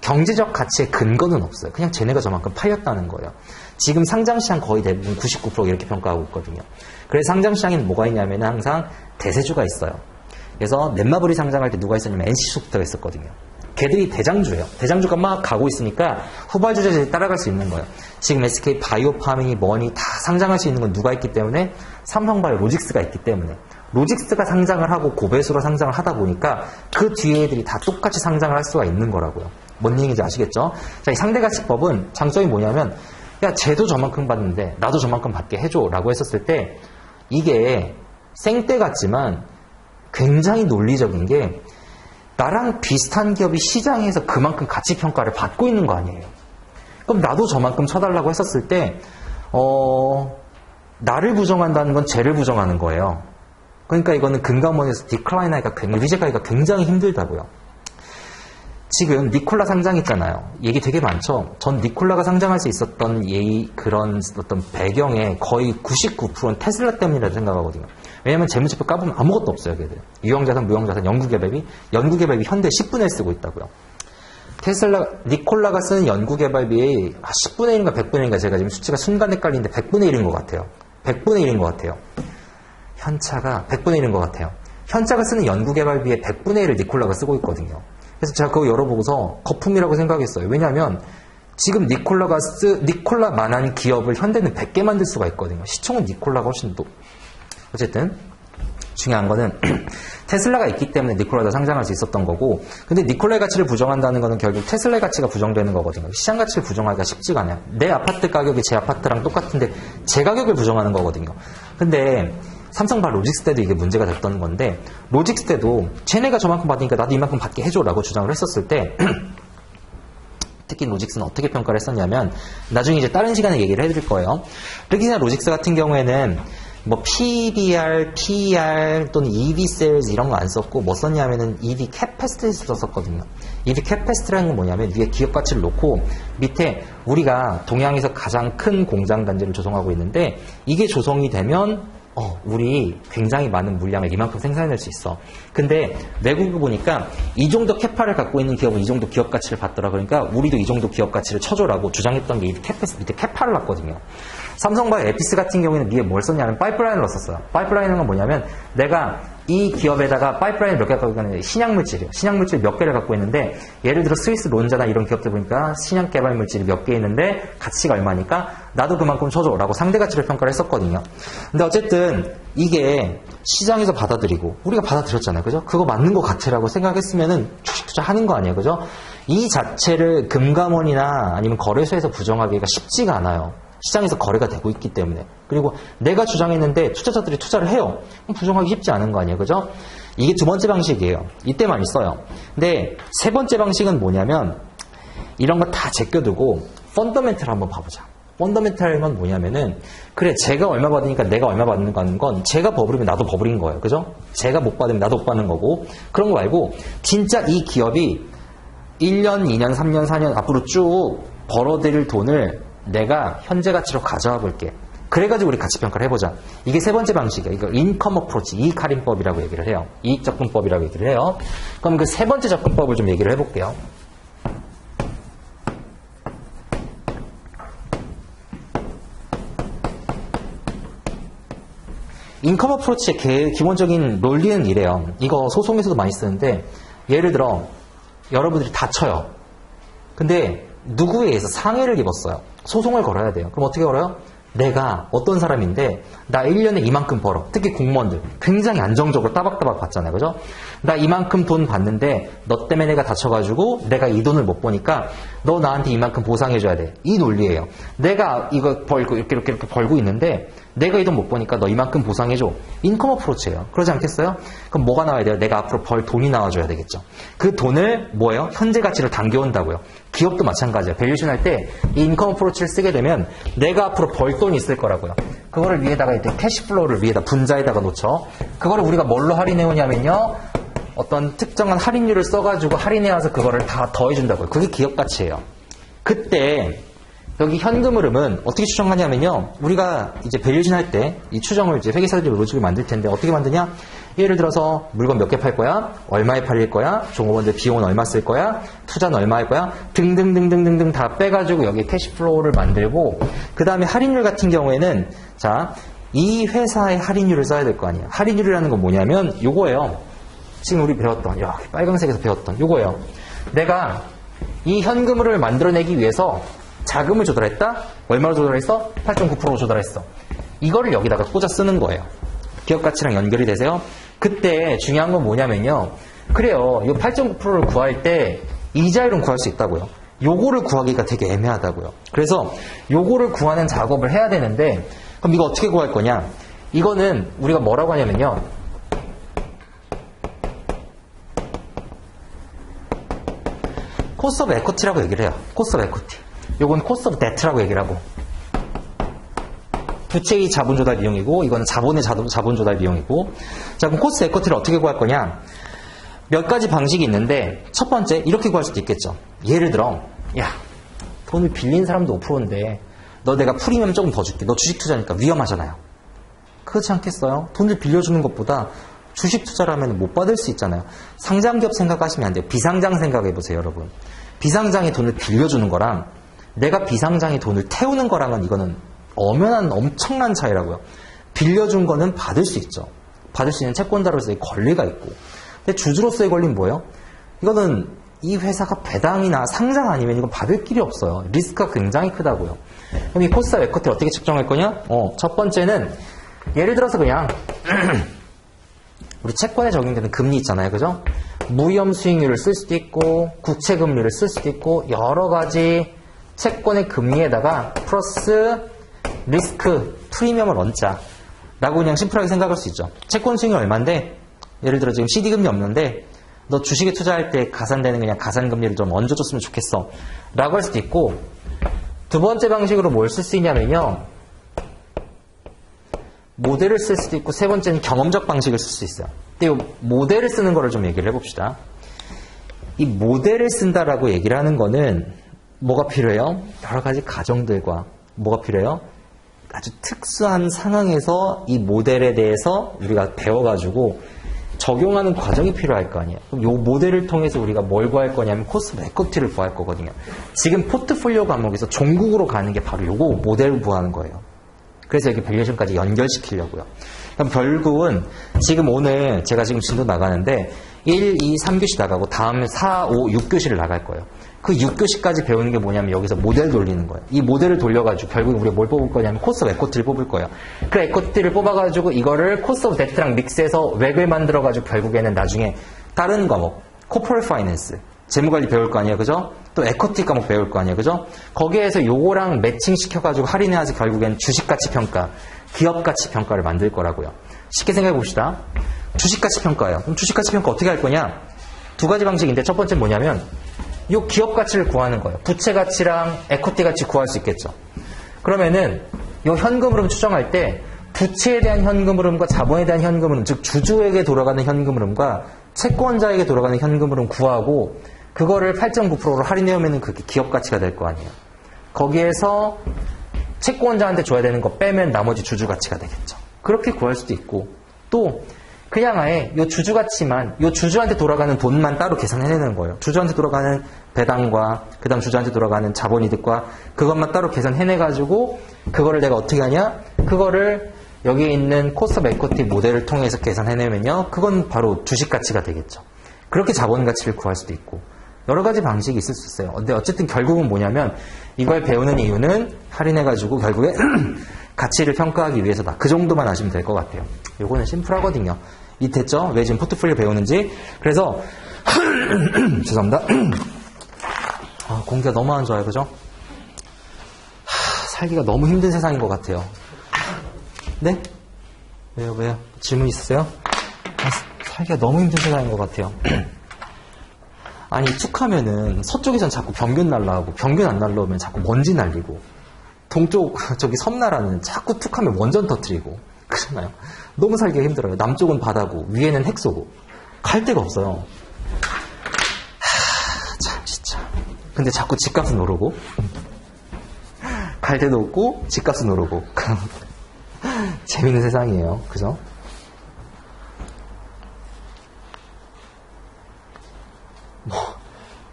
경제적 가치의 근거는 없어요. 그냥 쟤네가 저만큼 팔렸다는 거예요. 지금 상장시장 거의 대부분 99% 이렇게 평가하고 있거든요. 그래서 상장시장에는 뭐가 있냐면 항상 대세주가 있어요. 그래서 넷마블이 상장할 때 누가 있었냐면 NC소프트가 있었거든요. 걔들이 대장주예요. 대장주가 막 가고 있으니까 후발주자들이 따라갈 수 있는 거예요. 지금 SK 바이오파밍이 뭐니 다 상장할 수 있는 건 누가 있기 때문에? 삼성바이오 로직스가 있기 때문에. 로직스가 상장을 하고 고배수로 상장을 하다 보니까 그 뒤에 애들이 다 똑같이 상장을 할 수가 있는 거라고요. 뭔 얘기인지 아시겠죠? 자, 이 상대가치법은 장점이 뭐냐면, 야, 쟤도 저만큼 받는데 나도 저만큼 받게 해줘 라고 했었을 때 이게 생떼 같지만 굉장히 논리적인 게, 나랑 비슷한 기업이 시장에서 그만큼 가치평가를 받고 있는 거 아니에요. 그럼 나도 저만큼 쳐달라고 했었을 때 나를 부정한다는 건 쟤를 부정하는 거예요. 그러니까 이거는 금감원에서 디클라인하기가, 리젝하기가 굉장히 힘들다고요. 지금 니콜라 상장 있잖아요. 얘기 되게 많죠. 전 니콜라가 상장할 수 있었던 그런 어떤 배경에 거의 99%는 테슬라 때문이라고 생각하거든요. 왜냐면 재무제표 까보면 아무것도 없어요, 걔들. 유형자산, 무형자산, 연구개발비 현대 10분의 1 쓰고 있다고요. 니콜라가 쓰는 연구개발비의 10분의 1인가 100분의 1인가 제가 지금 수치가 순간 헷갈리는데 100분의 1인 것 같아요. 100분의 1인 것 같아요. 현차가 100분의 1인 것 같아요. 현차가 쓰는 연구개발비의 100분의 1을 니콜라가 쓰고 있거든요. 그래서 제가 그거 열어보고서 거품이라고 생각했어요. 왜냐하면 지금 니콜라만한 기업을 현대는 100개 만들 수가 있거든요. 시총은 니콜라가 훨씬 더. 어쨌든 중요한 거는 테슬라가 있기 때문에 니콜라도 상장할 수 있었던 거고, 근데 니콜라의 가치를 부정한다는 거는 결국 테슬라의 가치가 부정되는 거거든요. 시장 가치를 부정하기가 쉽지가 않아요. 내 아파트 가격이 제 아파트랑 똑같은데 제 가격을 부정하는 거거든요. 근데 삼성발 로직스 때도 이게 문제가 됐던 건데, 로직스 때도 쟤네가 저만큼 받으니까 나도 이만큼 받게 해줘라고 주장을 했었을 때 특히 로직스는 어떻게 평가를 했었냐면, 나중에 이제 다른 시간에 얘기를 해드릴 거예요. 특히나 로직스 같은 경우에는 뭐 PBR, PER 또는 EV sales 이런 거 안 썼고 뭐 썼냐면은 EV capacity 썼거든요. EV capacity라는 건 뭐냐면 위에 기업 가치를 놓고 밑에 우리가 동양에서 가장 큰 공장 단지를 조성하고 있는데 이게 조성이 되면 우리 굉장히 많은 물량을 이만큼 생산해낼 수 있어. 근데 외국을 보니까 이 정도 캐파를 갖고 있는 기업은 이 정도 기업 가치를 받더라. 그러니까 우리도 이 정도 기업 가치를 쳐줘라고 주장했던 게 이 밑에 캐파를 놨거든요. 삼성과 에피스 같은 경우에는 위에 뭘 썼냐면 파이프라인을 넣었어요. 파이프라인은 건 뭐냐면 내가 이 기업에다가 파이프라인을 몇 개 갖고 있는 신약물질이요. 신약물질 몇 개를 갖고 있는데 예를 들어 스위스 론자나 이런 기업들 보니까 신약 개발 물질이 몇 개 있는데 가치가 얼마니까 나도 그만큼 쳐줘라고 상대 가치를 평가를 했었거든요. 근데 어쨌든 이게 시장에서 받아들이고 우리가 받아들였잖아요. 그죠? 그거 맞는 것 같으라고 생각했으면은 주식 투자하는 거 아니에요. 그죠? 이 자체를 금감원이나 아니면 거래소에서 부정하기가 쉽지가 않아요. 시장에서 거래가 되고 있기 때문에. 그리고 내가 주장했는데 투자자들이 투자를 해요. 그럼 부정하기 쉽지 않은 거 아니에요. 그죠? 이게 두 번째 방식이에요. 이때만 있어요. 근데 세 번째 방식은 뭐냐면 이런 거 다 제껴두고 펀더멘탈 한번 봐보자. 펀더멘탈은 뭐냐면은 그래 제가 얼마 받으니까 내가 얼마 받는 건 제가 버블이면 나도 버블인 거예요. 그죠? 제가 못 받으면 나도 못 받는 거고 그런 거 말고 진짜 이 기업이 1년, 2년, 3년, 4년 앞으로 쭉 벌어들일 돈을 내가 현재 가치로 가져와 볼게. 그래가지고 우리 가치 평가를 해보자. 이게 세 번째 방식이에요. 이거 인컴 어프로치, 이익 할인법이라고 얘기를 해요. 이익 접근법이라고 얘기를 해요. 그럼 그 세 번째 접근법을 좀 얘기를 해볼게요. 인컴 어프로치의 기본적인 논리는 이래요. 이거 소송에서도 많이 쓰는데 예를 들어 여러분들이 다쳐요. 근데 누구에 의해서 상해를 입었어요. 소송을 걸어야 돼요. 그럼 어떻게 걸어요? 내가 어떤 사람인데 나 1년에 이만큼 벌어. 특히 공무원들 굉장히 안정적으로 따박따박 받잖아요. 그죠? 나 이만큼 돈 받는데 너 때문에 내가 다쳐가지고 내가 이 돈을 못 버니까 너 나한테 이만큼 보상해줘야 돼. 이 논리예요. 내가 이거 벌고 이렇게 벌고 있는데 내가 이 돈 못 버니까 너 이만큼 보상해줘. 인컴 어프로치예요. 그러지 않겠어요? 그럼 뭐가 나와야 돼요? 내가 앞으로 벌 돈이 나와줘야 되겠죠. 그 돈을 뭐예요? 현재 가치를 당겨온다고요. 기업도 마찬가지예요. 밸류션 할 때 이 인컴 어프로치를 쓰게 되면 내가 앞으로 벌 돈이 있을 거라고요. 그거를 위에다가 이제 캐시플로우를 위에다 분자에다가 놓죠. 그거를 우리가 뭘로 할인해오냐면요. 어떤 특정한 할인율을 써가지고 할인해와서 그거를 다 더해준다고요. 그게 기업 가치예요. 그때 여기 현금 흐름은 어떻게 추정하냐면요. 우리가 이제 밸류션 할 때 이 추정을 이제 회계사들이 로직을 만들 텐데 어떻게 만드냐? 예를 들어서 물건 몇 개 팔 거야? 얼마에 팔릴 거야? 종업원들 비용은 얼마 쓸 거야? 투자는 얼마 할 거야? 등등등등등등 다 빼가지고 여기 캐시플로우를 만들고 그 다음에 할인율 같은 경우에는 자, 이 회사의 할인율을 써야 될 거 아니야. 할인율이라는 건 뭐냐면 요거예요. 지금 우리 배웠던 빨간색에서 배웠던 요거예요. 내가 이 현금을 만들어내기 위해서 자금을 조달했다? 얼마로 조달했어? 8.9%로 조달했어. 이거를 여기다가 꽂아 쓰는 거예요. 기업 가치랑 연결이 되세요? 그때 중요한 건 뭐냐면요. 그래요. 이 8.9%를 구할 때 이자율은 구할 수 있다고요. 요거를 구하기가 되게 애매하다고요. 그래서 요거를 구하는 작업을 해야 되는데 그럼 이거 어떻게 구할 거냐? 이거는 우리가 뭐라고 하냐면요. 코스트 오브 에쿼티라고 얘기를 해요. 코스트 오브 에쿼티. 요건 코스트 오브 데트라고 얘기를 하고 부채의 자본 조달 비용이고 이거는 자본의 자본 조달 비용이고 자 그럼 코스트 에쿼티를 어떻게 구할 거냐 몇 가지 방식이 있는데 첫 번째 이렇게 구할 수도 있겠죠. 예를 들어 야 돈을 빌린 사람도 5%인데 너 내가 프리미엄 조금 더 줄게. 너 주식 투자니까 위험하잖아요. 그렇지 않겠어요? 돈을 빌려주는 것보다 주식 투자라면 못 받을 수 있잖아요. 상장기업 생각하시면 안 돼요. 비상장 생각해보세요 여러분. 비상장에 돈을 빌려주는 거랑 내가 비상장에 돈을 태우는 거랑은 이거는 엄연한 엄청난 차이라고요. 빌려준 거는 받을 수 있죠. 받을 수 있는 채권자로서의 권리가 있고 근데 주주로서의 권리는 뭐예요? 이거는 이 회사가 배당이나 상장 아니면 이건 받을 길이 없어요. 리스크가 굉장히 크다고요. 그럼 이 코스트 에쿼티를 어떻게 측정할 거냐? 첫 번째는 예를 들어서 그냥 우리 채권에 적용되는 금리 있잖아요. 그죠? 무위험 수익률을 쓸 수도 있고 국채 금리를 쓸 수도 있고 여러 가지 채권의 금리에다가 플러스 리스크 프리미엄을 얹자 라고 그냥 심플하게 생각할 수 있죠. 채권 수익률 얼마인데 예를 들어 지금 CD 금리 없는데 너 주식에 투자할 때 가산되는 그냥 가산금리를 좀 얹어줬으면 좋겠어 라고 할 수도 있고, 두 번째 방식으로 뭘 쓸 수 있냐면요, 모델을 쓸 수도 있고, 세 번째는 경험적 방식을 쓸 수 있어요. 근데 이 모델을 쓰는 거를 좀 얘기를 해봅시다. 이 모델을 쓴다라고 얘기를 하는 거는 뭐가 필요해요? 여러 가지 가정들과 뭐가 필요해요? 아주 특수한 상황에서 이 모델에 대해서 우리가 배워가지고 적용하는 과정이 필요할 거 아니에요. 그럼 이 모델을 통해서 우리가 뭘 구할 거냐면 코스트 오브 에쿼티를 구할 거거든요. 지금 포트폴리오 과목에서 종국으로 가는 게 바로 요거 모델을 구하는 거예요. 그래서 여기 밸류에이션까지 연결시키려고요. 그럼 결국은 지금 오늘 제가 지금 진도 나가는데 1, 2, 3교시 나가고 다음에 4, 5, 6교시를 나갈 거예요. 그 6교시까지 배우는 게 뭐냐면 여기서 모델 돌리는 거예요. 이 모델을 돌려가지고 결국 우리가 뭘 뽑을 거냐면 코스트 오브 에쿼티를 뽑을 거예요. 그 에쿼티를 뽑아가지고 이거를 코스트 오브 데트랑 믹스해서 웹을 만들어가지고 결국에는 나중에 다른 과목, 코퍼레이트 파이낸스, 재무관리 배울 거 아니에요. 그죠? 또 에쿼티 과목 배울 거 아니에요. 그죠? 거기에서 요거랑 매칭시켜가지고 할인해야지 결국엔 주식가치평가, 기업가치평가를 만들 거라고요. 쉽게 생각해 봅시다. 주식가치평가예요. 그럼 주식가치평가 어떻게 할 거냐? 두 가지 방식인데 첫 번째는 뭐냐면 요 기업가치를 구하는 거예요. 부채가치랑 에쿼티가치 구할 수 있겠죠. 그러면은 요 현금 흐름 추정할 때 부채에 대한 현금 흐름과 자본에 대한 현금 흐름, 즉 주주에게 돌아가는 현금 흐름과 채권자에게 돌아가는 현금 흐름 구하고 그거를 8.9%로 할인해오면 그게 기업가치가 될 거 아니에요. 거기에서 채권자한테 줘야 되는 거 빼면 나머지 주주가치가 되겠죠. 그렇게 구할 수도 있고, 또 그냥 아예 요 주주가치만, 요 주주한테 돌아가는 돈만 따로 계산해내는 거예요. 주주한테 돌아가는 배당과 그 다음 주주한테 돌아가는 자본이득과 그것만 따로 계산해내가지고 그거를 내가 어떻게 하냐? 그거를 여기 있는 코스트 오브 에쿼티 모델을 통해서 계산해내면요, 그건 바로 주식가치가 되겠죠. 그렇게 자본가치를 구할 수도 있고 여러 가지 방식이 있을 수 있어요. 근데 어쨌든 결국은 뭐냐면 이걸 배우는 이유는 할인해가지고 결국에 가치를 평가하기 위해서다. 그 정도만 아시면 될 것 같아요. 요거는 심플하거든요. 이 됐죠? 왜 지금 포트폴리오 배우는지. 그래서 죄송합니다. 공기가 너무 안 좋아요. 그죠? 살기가 너무 힘든 세상인 것 같아요. 네? 왜요? 질문 있으세요? 살기가 너무 힘든 세상인 것 같아요. 아니 툭하면은 서쪽에선 자꾸 병균 날라오고 병균 안 날라오면 자꾸 먼지 날리고 동쪽 저기 섬나라는 자꾸 툭하면 원전 터뜨리고 그러잖아요. 너무 살기가 힘들어요. 남쪽은 바다고 위에는 핵소고 갈 데가 없어요. 참 진짜. 근데 자꾸 집값은 오르고 갈 데도 없고 집값은 오르고 재밌는 세상이에요. 그죠?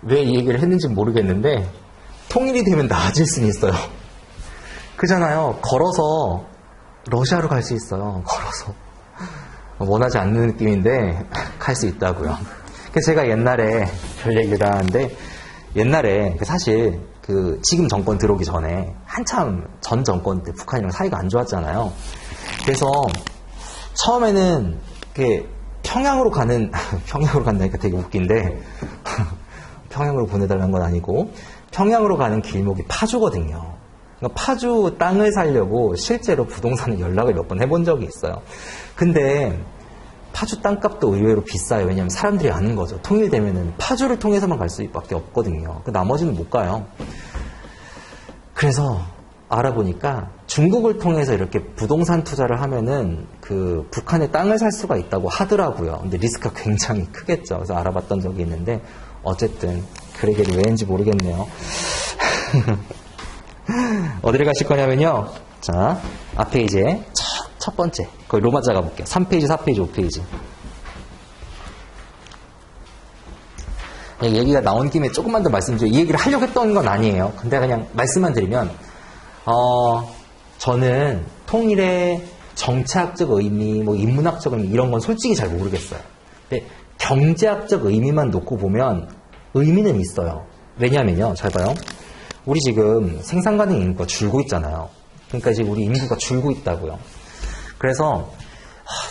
왜 이 얘기를 했는지 모르겠는데 통일이 되면 나아질 수는 있어요. 그잖아요. 걸어서 러시아로 갈 수 있어요. 걸어서. 원하지 않는 느낌인데 갈 수 있다고요. 그래서 제가 옛날에 별 얘기를 하는데 옛날에 사실 지금 정권 들어오기 전에 한참 전 정권 때 북한이랑 사이가 안 좋았잖아요. 그래서 처음에는 평양으로 간다니까 되게 웃긴데 평양으로 보내달라는 건 아니고 평양으로 가는 길목이 파주거든요. 그러니까 파주 땅을 사려고 실제로 부동산에 연락을 몇 번 해본 적이 있어요. 근데 파주 땅값도 의외로 비싸요. 왜냐하면 사람들이 아는 거죠. 통일되면은 파주를 통해서만 갈 수밖에 없거든요. 나머지는 못 가요. 그래서 알아보니까 중국을 통해서 이렇게 부동산 투자를 하면은 북한의 땅을 살 수가 있다고 하더라고요. 근데 리스크가 굉장히 크겠죠. 그래서 알아봤던 적이 있는데 어쨌든 그래결이 왜인지 모르겠네요. 어디를 가실 거냐면요. 자, 앞에 이제 첫 번째 거기 로마자 가볼게요. 3페이지, 4페이지, 5페이지. 얘기가 나온 김에 조금만 더 말씀드려요. 이 얘기를 하려고 했던 건 아니에요. 근데 그냥 말씀만 드리면 저는 통일의 정치학적 의미, 인문학적 의미 이런 건 솔직히 잘 모르겠어요. 근데 경제학적 의미만 놓고 보면 의미는 있어요. 왜냐하면요. 잘 봐요. 우리 지금 생산 가능 인구가 줄고 있잖아요. 그러니까 이제 우리 인구가 줄고 있다고요. 그래서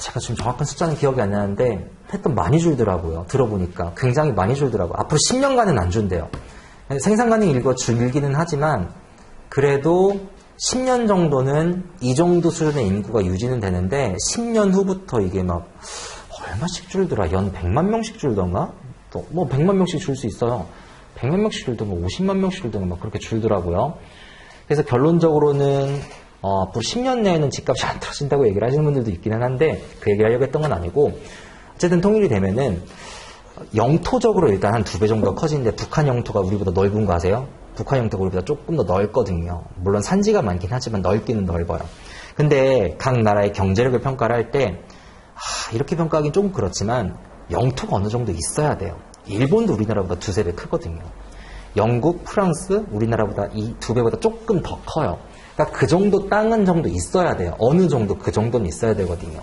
제가 지금 정확한 숫자는 기억이 안 나는데 하여튼 많이 줄더라고요. 들어보니까 굉장히 많이 줄더라고요. 앞으로 10년간은 안 준대요. 생산 가능 인구가 줄기는 하지만 그래도 10년 정도는 이 정도 수준의 인구가 유지는 되는데 10년 후부터 이게 막 얼마씩 줄더라. 연 100만 명씩 줄던가? 또 뭐 100만 명씩 줄 수 있어요. 100만 명씩 줄던가 50만 명씩 줄던가 막 그렇게 줄더라고요. 그래서 결론적으로는 앞으로 10년 내에는 집값이 안 떨어진다고 얘기를 하시는 분들도 있기는 한데 그 얘기를 하려고 했던 건 아니고 어쨌든 통일이 되면은 영토적으로 일단 한 2배 정도가 커지는데 북한 영토가 우리보다 넓은 거 아세요? 북한 영토가 우리보다 조금 더 넓거든요. 물론 산지가 많긴 하지만 넓기는 넓어요. 근데 각 나라의 경제력을 평가를 할 때 이렇게 평가하기는 조금 그렇지만 영토가 어느 정도 있어야 돼요. 일본도 우리나라보다 2~3배 크거든요. 영국, 프랑스, 우리나라보다 이 2배보다 조금 더 커요. 그러니까 그 정도 땅은 정도 있어야 돼요. 어느 정도 그 정도는 있어야 되거든요.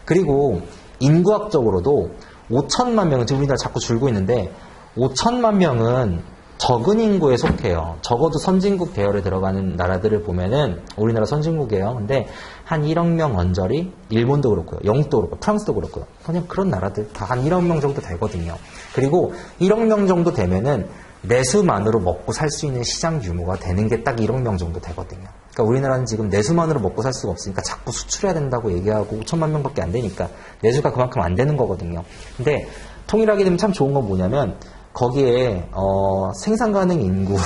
그리고 인구학적으로도 5천만 명은 지금 우리나라 자꾸 줄고 있는데 5천만 명은 적은 인구에 속해요. 적어도 선진국 계열에 들어가는 나라들을 보면은 우리나라 선진국이에요. 근데 한 1억 명 언저리, 일본도 그렇고요. 영국도 그렇고 프랑스도 그렇고요. 그냥 그런 나라들 다 한 1억 명 정도 되거든요. 그리고 1억 명 정도 되면은 내수만으로 먹고 살 수 있는 시장 규모가 되는 게 딱 1억 명 정도 되거든요. 그러니까 우리나라는 지금 내수만으로 먹고 살 수가 없으니까 자꾸 수출해야 된다고 얘기하고 5천만 명밖에 안 되니까 내수가 그만큼 안 되는 거거든요. 근데 통일하게 되면 참 좋은 건 뭐냐면 거기에 생산 가능 인구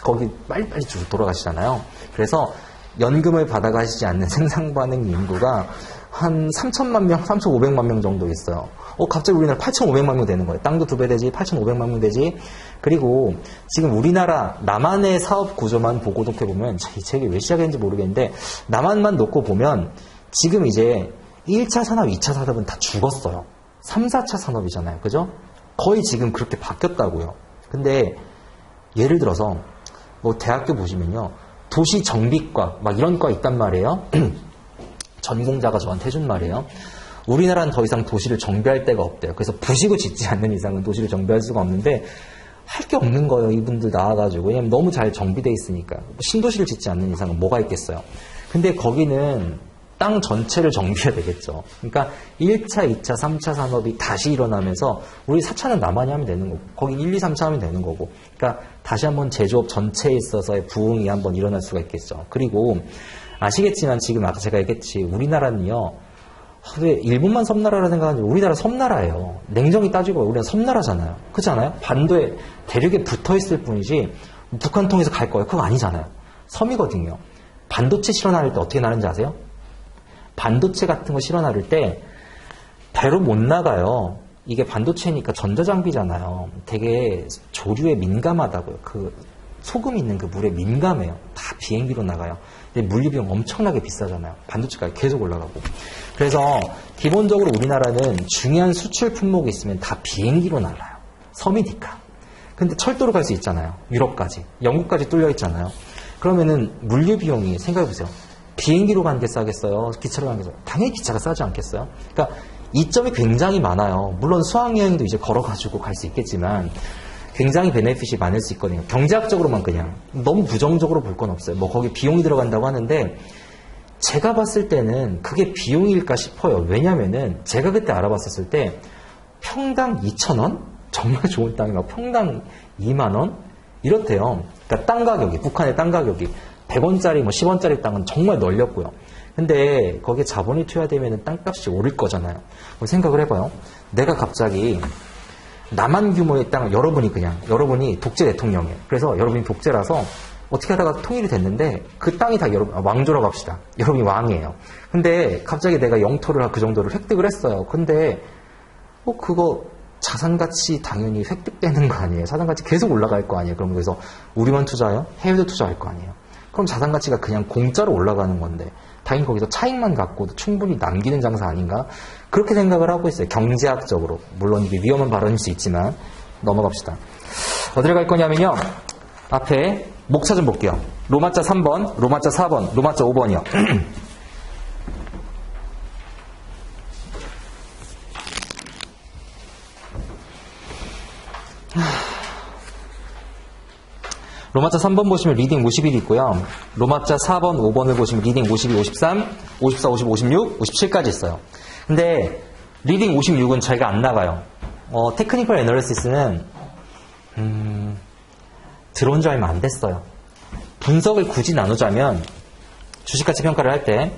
거기 빨리빨리 돌아가시잖아요. 그래서 연금을 받아가시지 않는 생산 가능 인구가 한 3천만 명, 3,500만 명 정도 있어요. 갑자기 우리나라 8,500만 명 되는 거예요. 땅도 2배 되지, 8,500만 명 되지. 그리고 지금 우리나라 남한의 사업 구조만 보고 해보면 이 책이 왜 시작했는지 모르겠는데 남한만 놓고 보면 지금 이제 1차 산업, 2차 산업은 다 죽었어요. 3, 4차 산업이잖아요. 그죠? 거의 지금 그렇게 바뀌었다고요. 근데 예를 들어서 뭐 대학교 보시면요. 도시 정비과 막 이런 과 있단 말이에요. 전공자가 저한테 해준 말이에요. 우리나라는 더 이상 도시를 정비할 데가 없대요. 그래서 부시고 짓지 않는 이상은 도시를 정비할 수가 없는데 할 게 없는 거예요. 이분들 나와가지고. 왜냐면 너무 잘 정비돼 있으니까. 신도시를 짓지 않는 이상은 뭐가 있겠어요. 근데 거기는 땅 전체를 정비해야 되겠죠. 그러니까 1차, 2차, 3차 산업이 다시 일어나면서 우리 4차는 남한이 하면 되는 거고 거기 1, 2, 3차 하면 되는 거고 그러니까 다시 한번 제조업 전체에 있어서의 부흥이 한번 일어날 수가 있겠죠. 그리고 아시겠지만 지금 아까 제가 얘기했지 우리나라는요 왜 일본만 섬나라라 생각하는지 우리나라 섬나라예요. 냉정히 따지고 우리는 섬나라잖아요. 그렇지 않아요? 반도에 대륙에 붙어있을 뿐이지 북한 통해서 갈 거예요. 그거 아니잖아요. 섬이거든요. 반도체 실어 나를 때 어떻게 나는지 아세요? 반도체 같은 거 실어 나를 때 배로 못 나가요. 이게 반도체니까 전자장비잖아요. 되게 조류에 민감하다고요. 그 소금 있는 그 물에 민감해요. 다 비행기로 나가요. 근데 물류비용 엄청나게 비싸잖아요. 반도체가 계속 올라가고. 그래서 기본적으로 우리나라는 중요한 수출 품목이 있으면 다 비행기로 날아요. 섬이니까. 근데 철도로 갈 수 있잖아요. 유럽까지. 영국까지 뚫려 있잖아요. 그러면은 물류비용이 생각해보세요. 비행기로 가는 게 싸겠어요? 기차로 가는 게 싸겠어요? 당연히 기차가 싸지 않겠어요? 그러니까 이점이 굉장히 많아요. 물론 수학여행도 이제 걸어가지고 갈 수 있겠지만 굉장히 베네핏이 많을 수 있거든요. 경제학적으로만 그냥 너무 부정적으로 볼 건 없어요. 뭐 거기 비용이 들어간다고 하는데 제가 봤을 때는 그게 비용일까 싶어요. 왜냐면은 제가 그때 알아봤었을 때 평당 2,000원? 정말 좋은 땅이 막 평당 2만 원? 이렇대요. 그러니까 땅 가격이 북한의 땅 가격이 100원짜리 뭐 10원짜리 땅은 정말 널렸고요. 근데 거기에 자본이 투여되면 땅값이 오를 거잖아요. 생각을 해봐요. 내가 갑자기 남한 규모의 땅을 여러분이 독재 대통령이에요. 그래서 여러분이 독재라서 어떻게 하다가 통일이 됐는데 그 땅이 다 왕조라고 합시다. 여러분이 왕이에요. 근데 갑자기 내가 영토를 그 정도를 획득을 했어요. 근데 그거 자산가치 당연히 획득되는 거 아니에요. 자산가치 계속 올라갈 거 아니에요. 그럼 그래서 우리만 투자해요? 해외도 투자할 거 아니에요. 그럼 자산가치가 그냥 공짜로 올라가는 건데 당연히 거기서 차익만 갖고도 충분히 남기는 장사 아닌가? 그렇게 생각을 하고 있어요. 경제학적으로. 물론 이게 위험한 발언일 수 있지만 넘어갑시다. 어디를 갈 거냐면요. 앞에 목차 좀 볼게요. 로마자 3번, 로마자 4번, 로마자 5번이요. 로마자 3번 보시면 리딩 51이 있고요. 로마자 4번, 5번을 보시면 리딩 52, 53, 54, 55, 56, 57까지 있어요. 근데 리딩 56은 저희가 안 나가요. 테크니컬 애널리시스는 들어온 지 얼마 안 됐어요. 분석을 굳이 나누자면 주식가치 평가를 할 때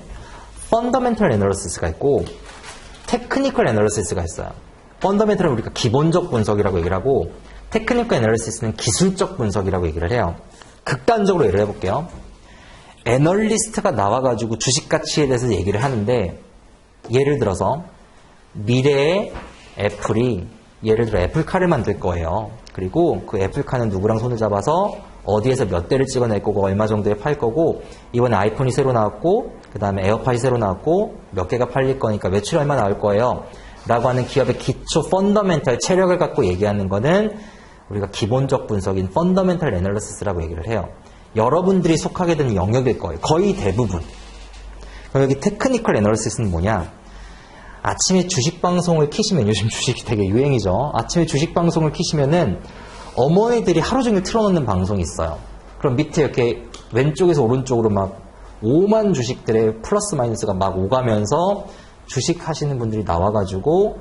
펀더멘털 애널리시스가 있고 테크니컬 애널리시스가 있어요. 펀더멘털은 우리가 기본적 분석이라고 얘기를 하고 테크니컬 애널리시스는 기술적 분석이라고 얘기를 해요. 극단적으로 예를 해볼게요. 애널리스트가 나와가지고 주식가치에 대해서 얘기를 하는데 예를 들어서 미래의 애플이 예를 들어 애플카를 만들 거예요. 그리고 그 애플카는 누구랑 손을 잡아서 어디에서 몇 대를 찍어낼 거고 얼마 정도에 팔 거고 이번에 아이폰이 새로 나왔고 그 다음에 에어팟이 새로 나왔고 몇 개가 팔릴 거니까 매출이 얼마 나올 거예요. 라고 하는 기업의 기초 펀더멘털 체력을 갖고 얘기하는 거는 우리가 기본적 분석인 펀더멘털 애널리시스라고 얘기를 해요. 여러분들이 속하게 되는 영역일 거예요. 거의 대부분. 그럼 여기 테크니컬 애널리시스는 뭐냐? 아침에 주식 방송을 키시면 요즘 주식이 되게 유행이죠. 아침에 주식 방송을 키시면은 어머니들이 하루 종일 틀어놓는 방송이 있어요. 그럼 밑에 이렇게 왼쪽에서 오른쪽으로 막 5만 주식들의 플러스 마이너스가 막 오가면서 주식 하시는 분들이 나와가지고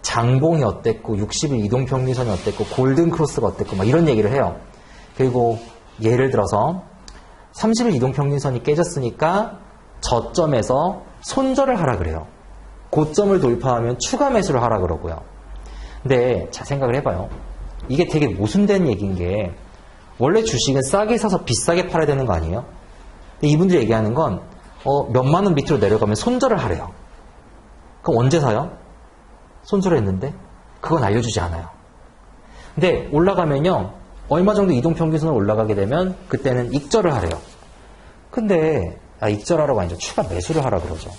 장봉이 어땠고 60일 이동평균선이 어땠고 골든크로스가 어땠고 막 이런 얘기를 해요. 그리고 예를 들어서 30일 이동평균선이 깨졌으니까 저점에서 손절을 하라 그래요. 고점을 돌파하면 추가 매수를 하라 그러고요. 근데 자 생각을 해봐요. 이게 되게 모순된 얘기인 게 원래 주식은 싸게 사서 비싸게 팔아야 되는 거 아니에요? 근데 이분들이 얘기하는 건 몇만 원 밑으로 내려가면 손절을 하래요. 그럼 언제 사요? 손절을 했는데 그건 알려주지 않아요. 근데 올라가면요. 얼마 정도 이동평균선을 올라가게 되면 그때는 익절을 하래요. 근데 익절하라고 아니죠. 추가 매수를 하라 그러죠.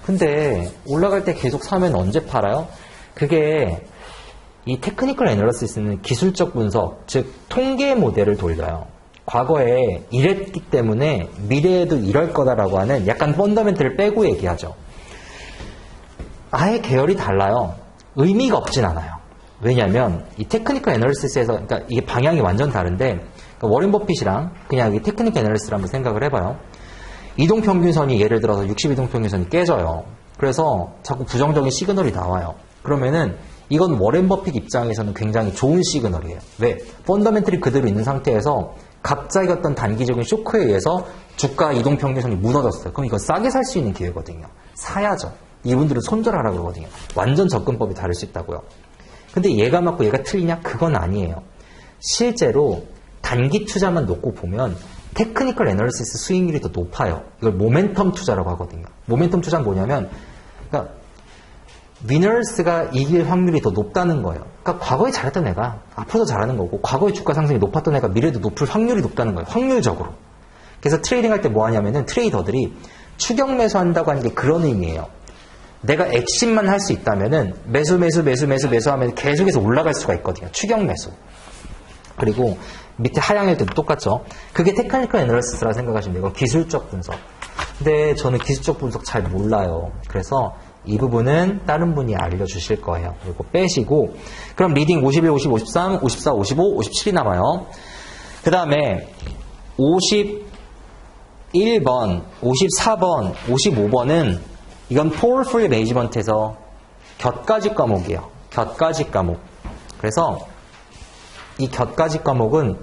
근데 올라갈 때 계속 사면 언제 팔아요? 그게 이 테크니컬 애널리시스는 기술적 분석, 즉 통계 모델을 돌려요. 과거에 이랬기 때문에 미래에도 이럴 거다라고 하는 약간 펀더멘트를 빼고 얘기하죠. 아예 계열이 달라요. 의미가 없진 않아요. 왜냐하면 이 테크니컬 애널리시스에서 그러니까 이게 방향이 완전 다른데 그러니까 워렌 버핏이랑 그냥 이 테크니컬 애널리시스를 한번 생각을 해봐요. 이동평균선이 예를 들어서 60이동평균선이 깨져요. 그래서 자꾸 부정적인 시그널이 나와요. 그러면은 이건 워렌 버핏 입장에서는 굉장히 좋은 시그널이에요. 왜? 펀더멘털이 그대로 있는 상태에서 갑자기 어떤 단기적인 쇼크에 의해서 주가 이동평균선이 무너졌어요. 그럼 이거 싸게 살 수 있는 기회거든요. 사야죠. 이분들은 손절하라고 그러거든요. 완전 접근법이 다를 수 있다고요. 근데 얘가 맞고 얘가 틀리냐? 그건 아니에요. 실제로 단기 투자만 놓고 보면 테크니컬 애널리시스 수익률이 더 높아요. 이걸 모멘텀 투자라고 하거든요. 모멘텀 투자는 뭐냐면 그러니까 위너스가 이길 확률이 더 높다는 거예요. 그러니까 과거에 잘했던 애가 앞으로도 잘하는 거고 과거에 주가 상승이 높았던 애가 미래도 높을 확률이 높다는 거예요. 확률적으로. 그래서 트레이딩 할 때 뭐 하냐면은 트레이더들이 추격 매수한다고 하는 게 그런 의미예요. 내가 액심만 할 수 있다면은 매수하면 계속해서 올라갈 수가 있거든요. 추격 매수. 그리고 밑에 하향일 때도 똑같죠. 그게 테크니컬 애널리시스라고 생각하시면 돼요. 이건 기술적 분석. 근데 저는 기술적 분석 잘 몰라요. 그래서 이 부분은 다른 분이 알려주실 거예요. 그리고 빼시고 그럼 리딩 51, 50, 53, 54, 55, 57이 남아요. 그 다음에 51번, 54번, 55번은 이건 포트폴리오 매니지먼트에서 곁가지 과목이에요. 곁가지 과목. 그래서 이 곁가지 과목은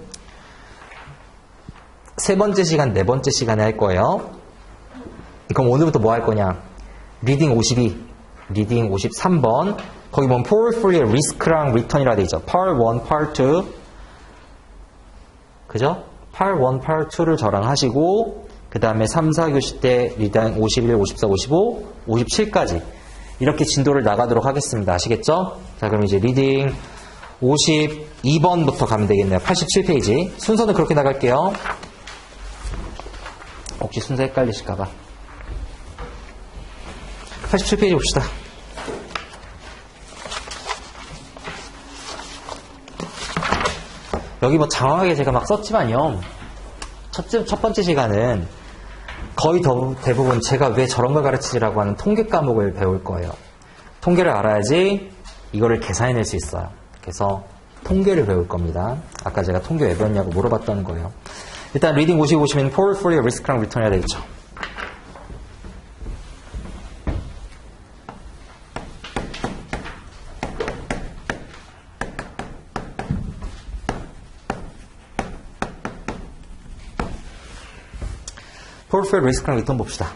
세 번째 시간, 네 번째 시간에 할 거예요. 그럼 오늘부터 뭐 할 거냐? 리딩 52, 리딩 53번. 거기 보면 포트폴리오 리스크랑 리턴이라 돼 있죠. Part 1, Part 2. 그죠? Part 1, Part 2를 저랑 하시고 그 다음에 3, 4교시 때 리딩 51, 54, 55, 57까지 이렇게 진도를 나가도록 하겠습니다. 아시겠죠? 자, 그럼 이제 리딩 52번부터 가면 되겠네요. 87페이지. 순서는 그렇게 나갈게요. 혹시 순서 헷갈리실까봐. 87페이지 봅시다. 여기 뭐 장황하게 제가 막 썼지만요. 첫 번째 시간은 거의 대부분 제가 왜 저런 걸 가르치지라고 하는 통계 과목을 배울 거예요. 통계를 알아야지 이거를 계산해낼 수 있어요. 그래서 통계를 배울 겁니다. 아까 제가 통계 왜 배웠냐고 물어봤던 거예요. 일단 리딩 보시면 포트폴리오 리스크랑 리턴이라 되어 있죠. 포트폴리오 리스크랑 리턴 봅시다.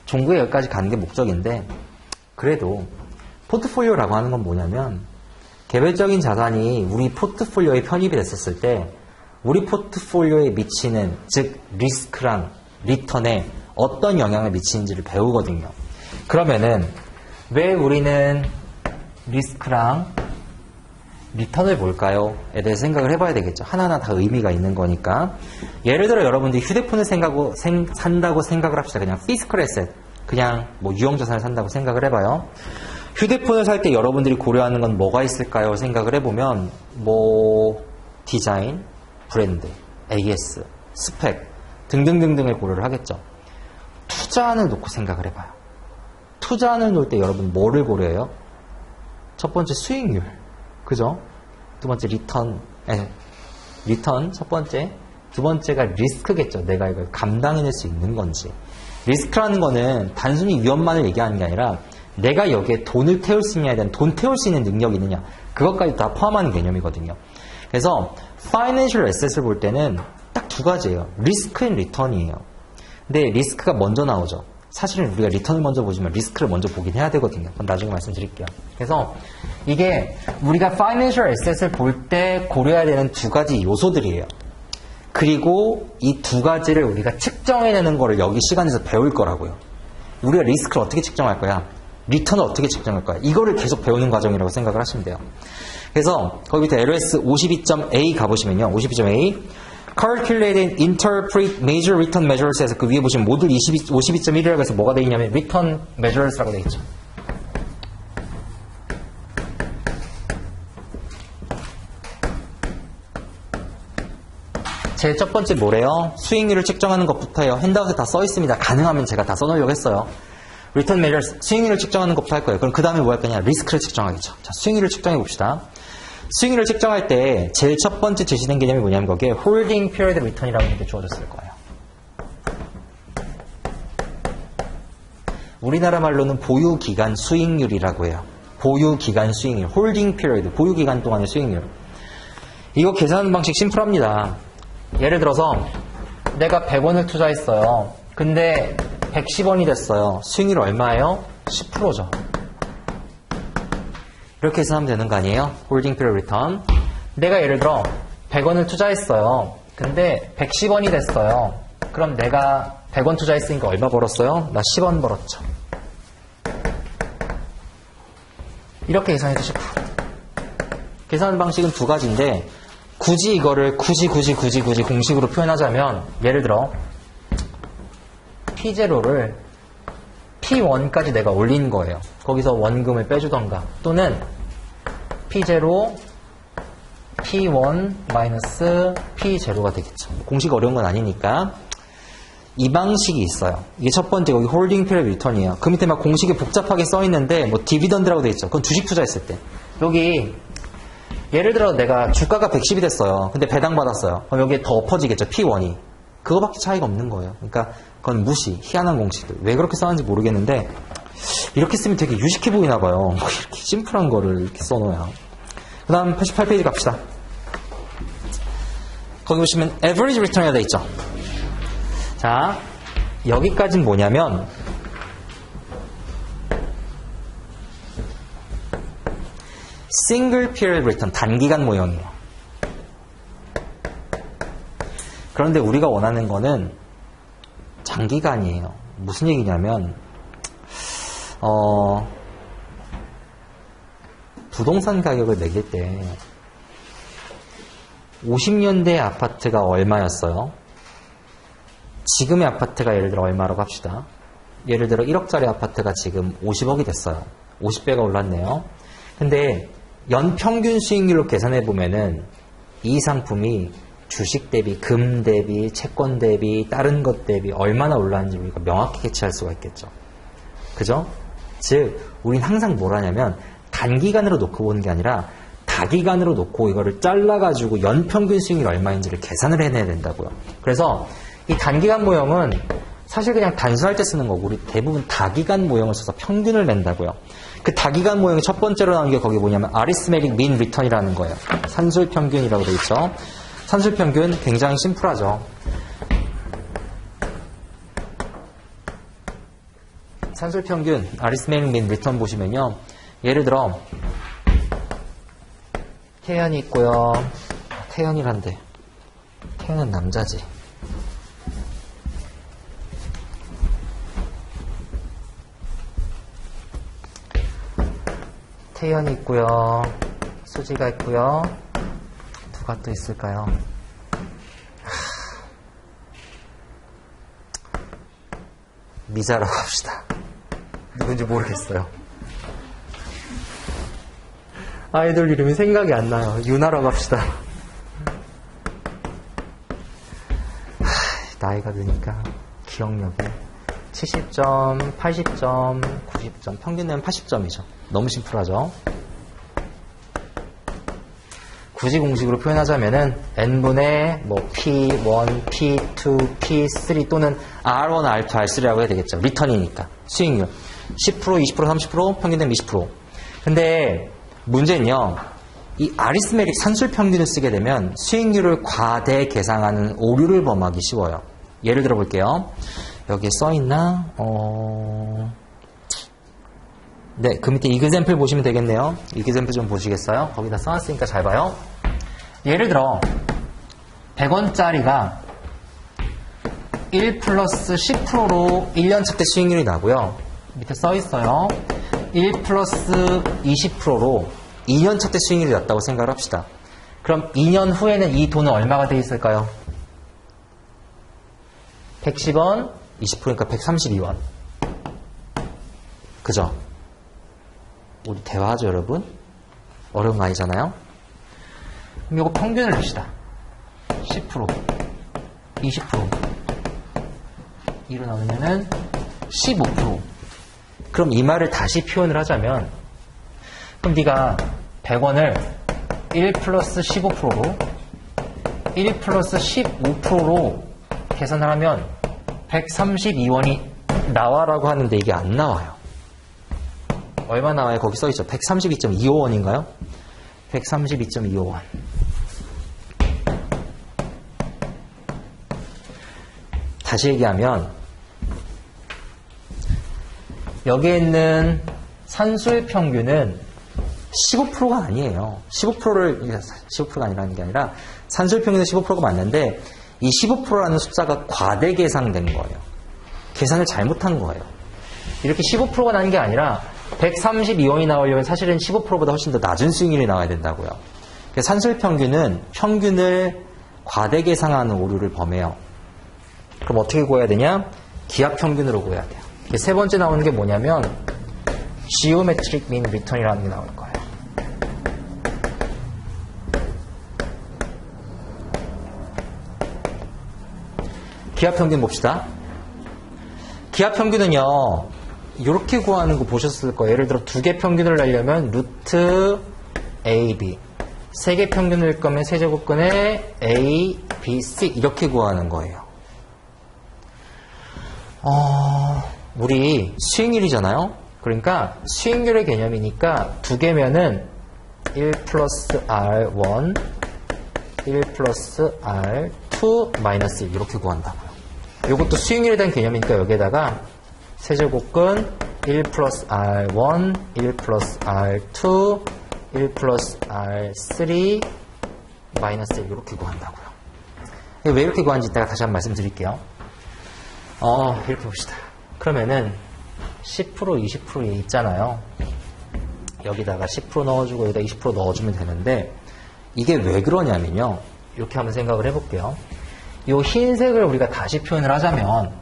종구에 여기까지 가는 게 목적인데 그래도 포트폴리오라고 하는 건 뭐냐면 개별적인 자산이 우리 포트폴리오에 편입이 됐었을 때 우리 포트폴리오에 미치는 즉 리스크랑 리턴에 어떤 영향을 미치는지를 배우거든요. 그러면은 왜 우리는 리스크랑 리턴을 볼까요? 에 대해서 생각을 해봐야 되겠죠. 하나하나 다 의미가 있는 거니까. 예를 들어 여러분들이 휴대폰을 산다고 생각을 합시다. 그냥 피지컬 에셋, 그냥 뭐 유형자산을 산다고 생각을 해봐요. 휴대폰을 살 때 여러분들이 고려하는 건 뭐가 있을까요? 생각을 해보면 뭐 디자인, 브랜드, AS, 스펙 등등등등을 고려를 하겠죠. 투자안을 놓고 생각을 해봐요. 투자안을 놓을 때 여러분 뭐를 고려해요? 첫 번째 수익률, 그죠? 두 번째 리턴 첫 번째, 두 번째가 리스크겠죠. 내가 이걸 감당해낼 수 있는 건지. 리스크라는 거는 단순히 위험만을 얘기하는 게 아니라 내가 여기에 돈을 태울 수 있냐에 대한 돈 태울 수 있는 능력이 있느냐, 그것까지 다 포함하는 개념이거든요. 그래서 파이낸셜 에셋을 볼 때는 딱 두 가지예요. 리스크 앤 리턴이에요. 근데 리스크가 먼저 나오죠. 사실은 우리가 리턴을 먼저 보지만 리스크를 먼저 보긴 해야 되거든요. 그건 나중에 말씀드릴게요. 그래서 이게 우리가 파이낸셜 에셋을 볼 때 고려해야 되는 두 가지 요소들이에요. 그리고 이 두 가지를 우리가 측정해내는 거를 여기 시간에서 배울 거라고요. 우리가 리스크를 어떻게 측정할 거야? 리턴을 어떻게 측정할 거야? 이거를 계속 배우는 과정이라고 생각을 하시면 돼요. 그래서 거기 밑에 LOS 52.A 가보시면요. 52.A Calculate and Interpret Major Return Measures에서 그 위에 보시면 모듈 52.1이라고 해서 뭐가 되어 있냐면 Return Measures라고 되어 있죠. 제일 첫 번째 뭐래요? 수익률을 측정하는 것부터요. 핸드아웃에 다 써 있습니다. 가능하면 제가 다 써놓으려고 했어요. Return Measures, 수익률을 측정하는 것부터 할 거예요. 그럼 그 다음에 뭐 할 거냐? 리스크를 측정하겠죠. 자, 수익률을 측정해 봅시다. 수익률을 측정할 때 제일 첫 번째 제시된 개념이 뭐냐면 거기에 Holding Period Return이라고 이렇게 주어졌을 거예요. 우리나라 말로는 보유기간 수익률이라고 해요. 보유기간 수익률, Holding Period, 보유기간 동안의 수익률. 이거 계산하는 방식 심플합니다. 예를 들어서 내가 100원을 투자했어요. 근데 110원이 됐어요. 수익률 얼마예요? 10%죠. 이렇게 계산하면 되는 거 아니에요? Holding Period Return. 내가 예를 들어 100원을 투자했어요. 근데 110원이 됐어요. 그럼 내가 100원 투자했으니까 얼마 벌었어요? 나 10원 벌었죠. 이렇게 계산해도 10%. 계산 방식은 두 가지인데 굳이 이거를 굳이 공식으로 표현하자면 예를 들어 P0를 P1까지 내가 올린 거예요. 거기서 원금을 빼주던가 또는 P0 P1 마이너스 P0가 되겠죠. 공식 어려운 건 아니니까 이 방식이 있어요. 이게 첫 번째 거기 홀딩 피리어드 리턴이에요. 그 밑에 막 공식이 복잡하게 써 있는데 뭐 디비던드라고 돼 있죠. 그건 주식 투자했을 때. 여기 예를 들어 내가 주가가 110이 됐어요. 근데 배당 받았어요. 그럼 여기에 더 엎어지겠죠. P1이. 그거밖에 차이가 없는 거예요. 그러니까 그건 무시, 희한한 공식들. 왜 그렇게 써는지 모르겠는데 이렇게 쓰면 되게 유식해 보이나 봐요. 이렇게 심플한 거를 이렇게 써놓아요. 그 다음 88페이지 갑시다. 거기 보시면 average return이라고 돼 있죠. 자, 여기까지는 뭐냐면 single period return, 단기간 모형이에요. 그런데 우리가 원하는 거는 장기간이에요. 무슨 얘기냐면 부동산 가격을 매길 때 50년대 아파트가 얼마였어요? 지금의 아파트가 예를 들어 얼마라고 합시다. 예를 들어 1억짜리 아파트가 지금 50억이 됐어요. 50배가 올랐네요. 근데 연평균 수익률로 계산해 보면은 이 상품이 주식 대비, 금 대비, 채권 대비, 다른 것 대비 얼마나 올랐는지 우리가 명확히 캐치할 수가 있겠죠. 그죠? 즉, 우린 항상 뭘 하냐면 단기간으로 놓고 보는 게 아니라 다기간으로 놓고 이거를 잘라가지고 연평균 수익률이 얼마인지를 계산을 해내야 된다고요. 그래서 이 단기간 모형은 사실 그냥 단순할 때 쓰는 거고 우리 대부분 다기간 모형을 써서 평균을 낸다고요. 그 다기간 모형의 첫 번째로 나오는 게 거기 뭐냐면 Arithmetic Mean Return이라는 거예요. 산술평균이라고 되어 있죠. 산술평균 굉장히 심플하죠. 산술평균 Arithmetic Mean Return 보시면요. 예를 들어 태연이 있고요. 태연이란데 태연은 남자지. 태연이 있고요. 수지가 있고요. 누가 또 있을까요? 미자라고 합시다. 누군지 모르겠어요. 아이돌 이름이 생각이 안 나요. 유나라고 합시다. 나이가 드니까 기억력이 70점, 80점, 90점, 평균 내면 80점이죠. 너무 심플하죠. 굳이 공식으로 표현하자면은 n분의 뭐 P1, P2, P3 또는 R1, R2, R3라고 해야 되겠죠. 리턴이니까. 수익률. 10%, 20%, 30%, 평균 내면 20%. 근데 문제는요. 이 아리스메릭 산술 평균을 쓰게 되면 수익률을 과대 계상하는 오류를 범하기 쉬워요. 예를 들어 볼게요. 여기에 써있나? 네, 그 밑에 example 보시면 되겠네요. example 좀 보시겠어요? 거기다 써놨으니까 잘 봐요. 예를 들어 100원짜리가 1 플러스 10%로 1년차 때 수익률이 나고요. 밑에 써있어요. 1 플러스 20%로 2년차 때 수익률이 났다고 생각을 합시다. 그럼 2년 후에는 이 돈은 얼마가 돼 있을까요? 110원, 20%니까 132원. 그죠? 우리 대화하죠, 여러분? 어려운 거 아니잖아요? 그럼 이거 평균을 냅시다. 10%, 20%. 2로 나누면은 15%. 그럼 이 말을 다시 표현을 하자면, 그럼 네가 100원을 1 플러스 15%로, 1 플러스 15%로 계산을 하면 132원이 나와라고 하는데 이게 안 나와요. 얼마 나와요? 거기 써있죠. 132.25원인가요? 132.25원. 다시 얘기하면 여기에 있는 산술 평균은 15%가 아니에요. 15%가 아니라는 게 아니라 산술 평균은 15%가 맞는데 이 15%라는 숫자가 과대 계산된 거예요. 계산을 잘못한 거예요. 이렇게 15%가 나는 게 아니라 132원이 나오려면 사실은 15%보다 훨씬 더 낮은 수익률이 나와야 된다고요. 산술 평균은 평균을 과대 계산하는 오류를 범해요. 그럼 어떻게 구해야 되냐? 기하 평균으로 구해야 돼요. 세 번째 나오는 게 뭐냐면 Geometric Mean Return이라는 게 나올 거예요. 기하 평균 봅시다. 기하 평균은요. 이렇게 구하는 거 보셨을 거예요. 예를 들어 두 개 평균을 내려면 루트 A, B. 세 개 평균을 낼 거면 세제곱근의 A, B, C 이렇게 구하는 거예요. 우리 수익률이잖아요. 그러니까 수익률의 개념이니까 두 개면은 1 플러스 R1, 1 플러스 R2 마이너스 1 이렇게 구한다고요. 이것도 수익률에 대한 개념이니까 여기에다가 세제곱근 1 플러스 R1, 1 플러스 R2, 1 플러스 R3 마이너스 1 이렇게 구한다고요. 왜 이렇게 구하는지 이따가 다시 한번 말씀드릴게요. 이렇게 봅시다. 그러면은 10%, 20% 있잖아요. 여기다가 10% 넣어주고 여기다 20% 넣어주면 되는데 이게 왜 그러냐면요. 이렇게 한번 생각을 해볼게요. 이 흰색을 우리가 다시 표현을 하자면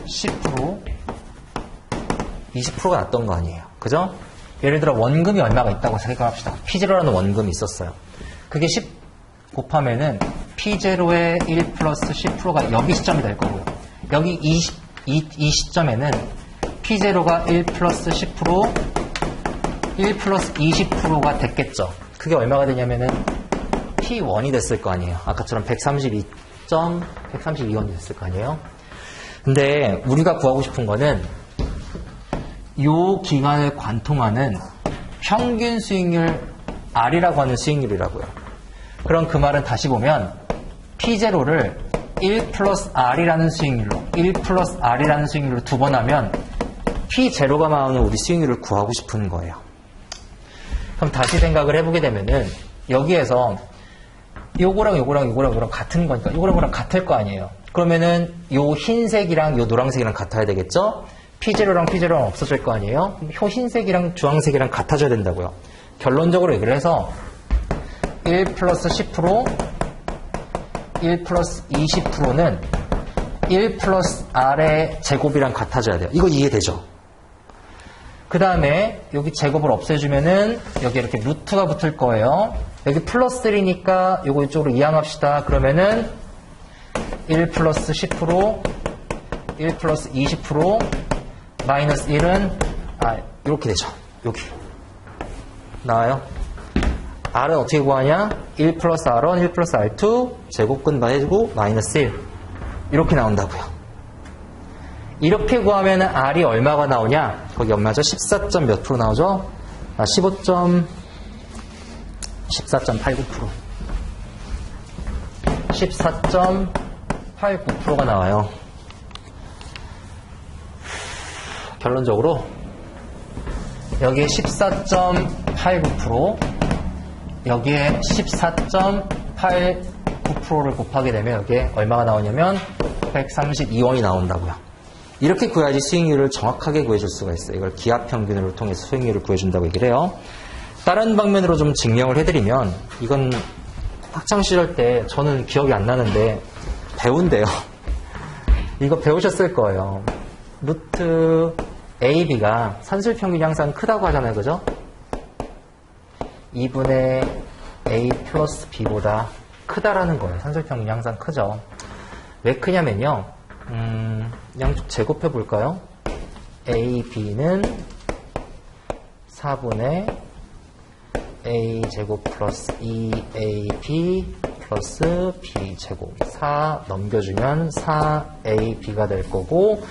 10%, 20%가 났던 거 아니에요. 그죠? 예를 들어 원금이 얼마가 있다고 생각합시다. P0라는 원금이 있었어요. 그게 10 곱하면은 P0의 1 플러스 10%가 여기 시점이 될 거고요. 여기 이 시점에는 P0가 1 플러스 10%, 1 플러스 20%가 됐겠죠. 그게 얼마가 되냐면은 P1이 됐을 거 아니에요. 아까처럼 132원이 됐을 거 아니에요. 근데 우리가 구하고 싶은 거는 요 기간을 관통하는 평균 수익률 R이라고 하는 수익률이라고요. 그럼 그 말은 다시 보면 P0를 1 플러스 R이라는 수익률로 1 플러스 R이라는 수익률로 두 번 하면 P0가 나오는 우리 수익률을 구하고 싶은 거예요. 그럼 다시 생각을 해보게 되면은 여기에서 요거랑 같은 거니까 요거랑 같을 거 아니에요. 그러면은 요 흰색이랑 요 노란색이랑 같아야 되겠죠? P0랑 P0랑 없어질 거 아니에요? 요 흰색이랑 주황색이랑 같아져야 된다고요. 결론적으로 얘기를 해서 1 플러스 10%, 1 플러스 20%는 1 플러스 R의 제곱이랑 같아져야 돼요. 이거 이해되죠? 그 다음에 여기 제곱을 없애주면은 여기 이렇게 루트가 붙을 거예요. 여기 플러스 3니까 요거 이쪽으로 이항합시다. 그러면은 1 플러스 10%, 1 플러스 20%, 마이너스 1은 이렇게 되죠. 여기 나와요. R은 어떻게 구하냐? 1 플러스 R1, 1 플러스 R2 제곱근 해주고 마이너스 1 이렇게 나온다고요. 이렇게 구하면 R이 얼마가 나오냐? 거기 얼마죠? 14점 몇 프로 나오죠? 14.89%. 14.89%가 나와요. 결론적으로 여기에 14.89%, 여기에 14.89%를 곱하게 되면 여기에 얼마가 나오냐면 132원이 나온다고요. 이렇게 구해야지 수익률을 정확하게 구해줄 수가 있어요. 이걸 기하평균으로 통해서 수익률을 구해준다고 얘기를 해요. 다른 방면으로 좀 증명을 해드리면 이건 학창시절 때 저는 기억이 안 나는데 배운대요. 이거 배우셨을 거예요. 루트 AB가 산술평균이 항상 크다고 하잖아요. 그죠? 2분의 A 플러스 B보다 크다라는 거예요. 산술평균이 항상 크죠. 왜 크냐면요. 양쪽 제곱해 볼까요? A, B는 4분의 A 제곱 플러스 2AB 플러스 B 제곱 4 넘겨주면 4AB가 될 거고,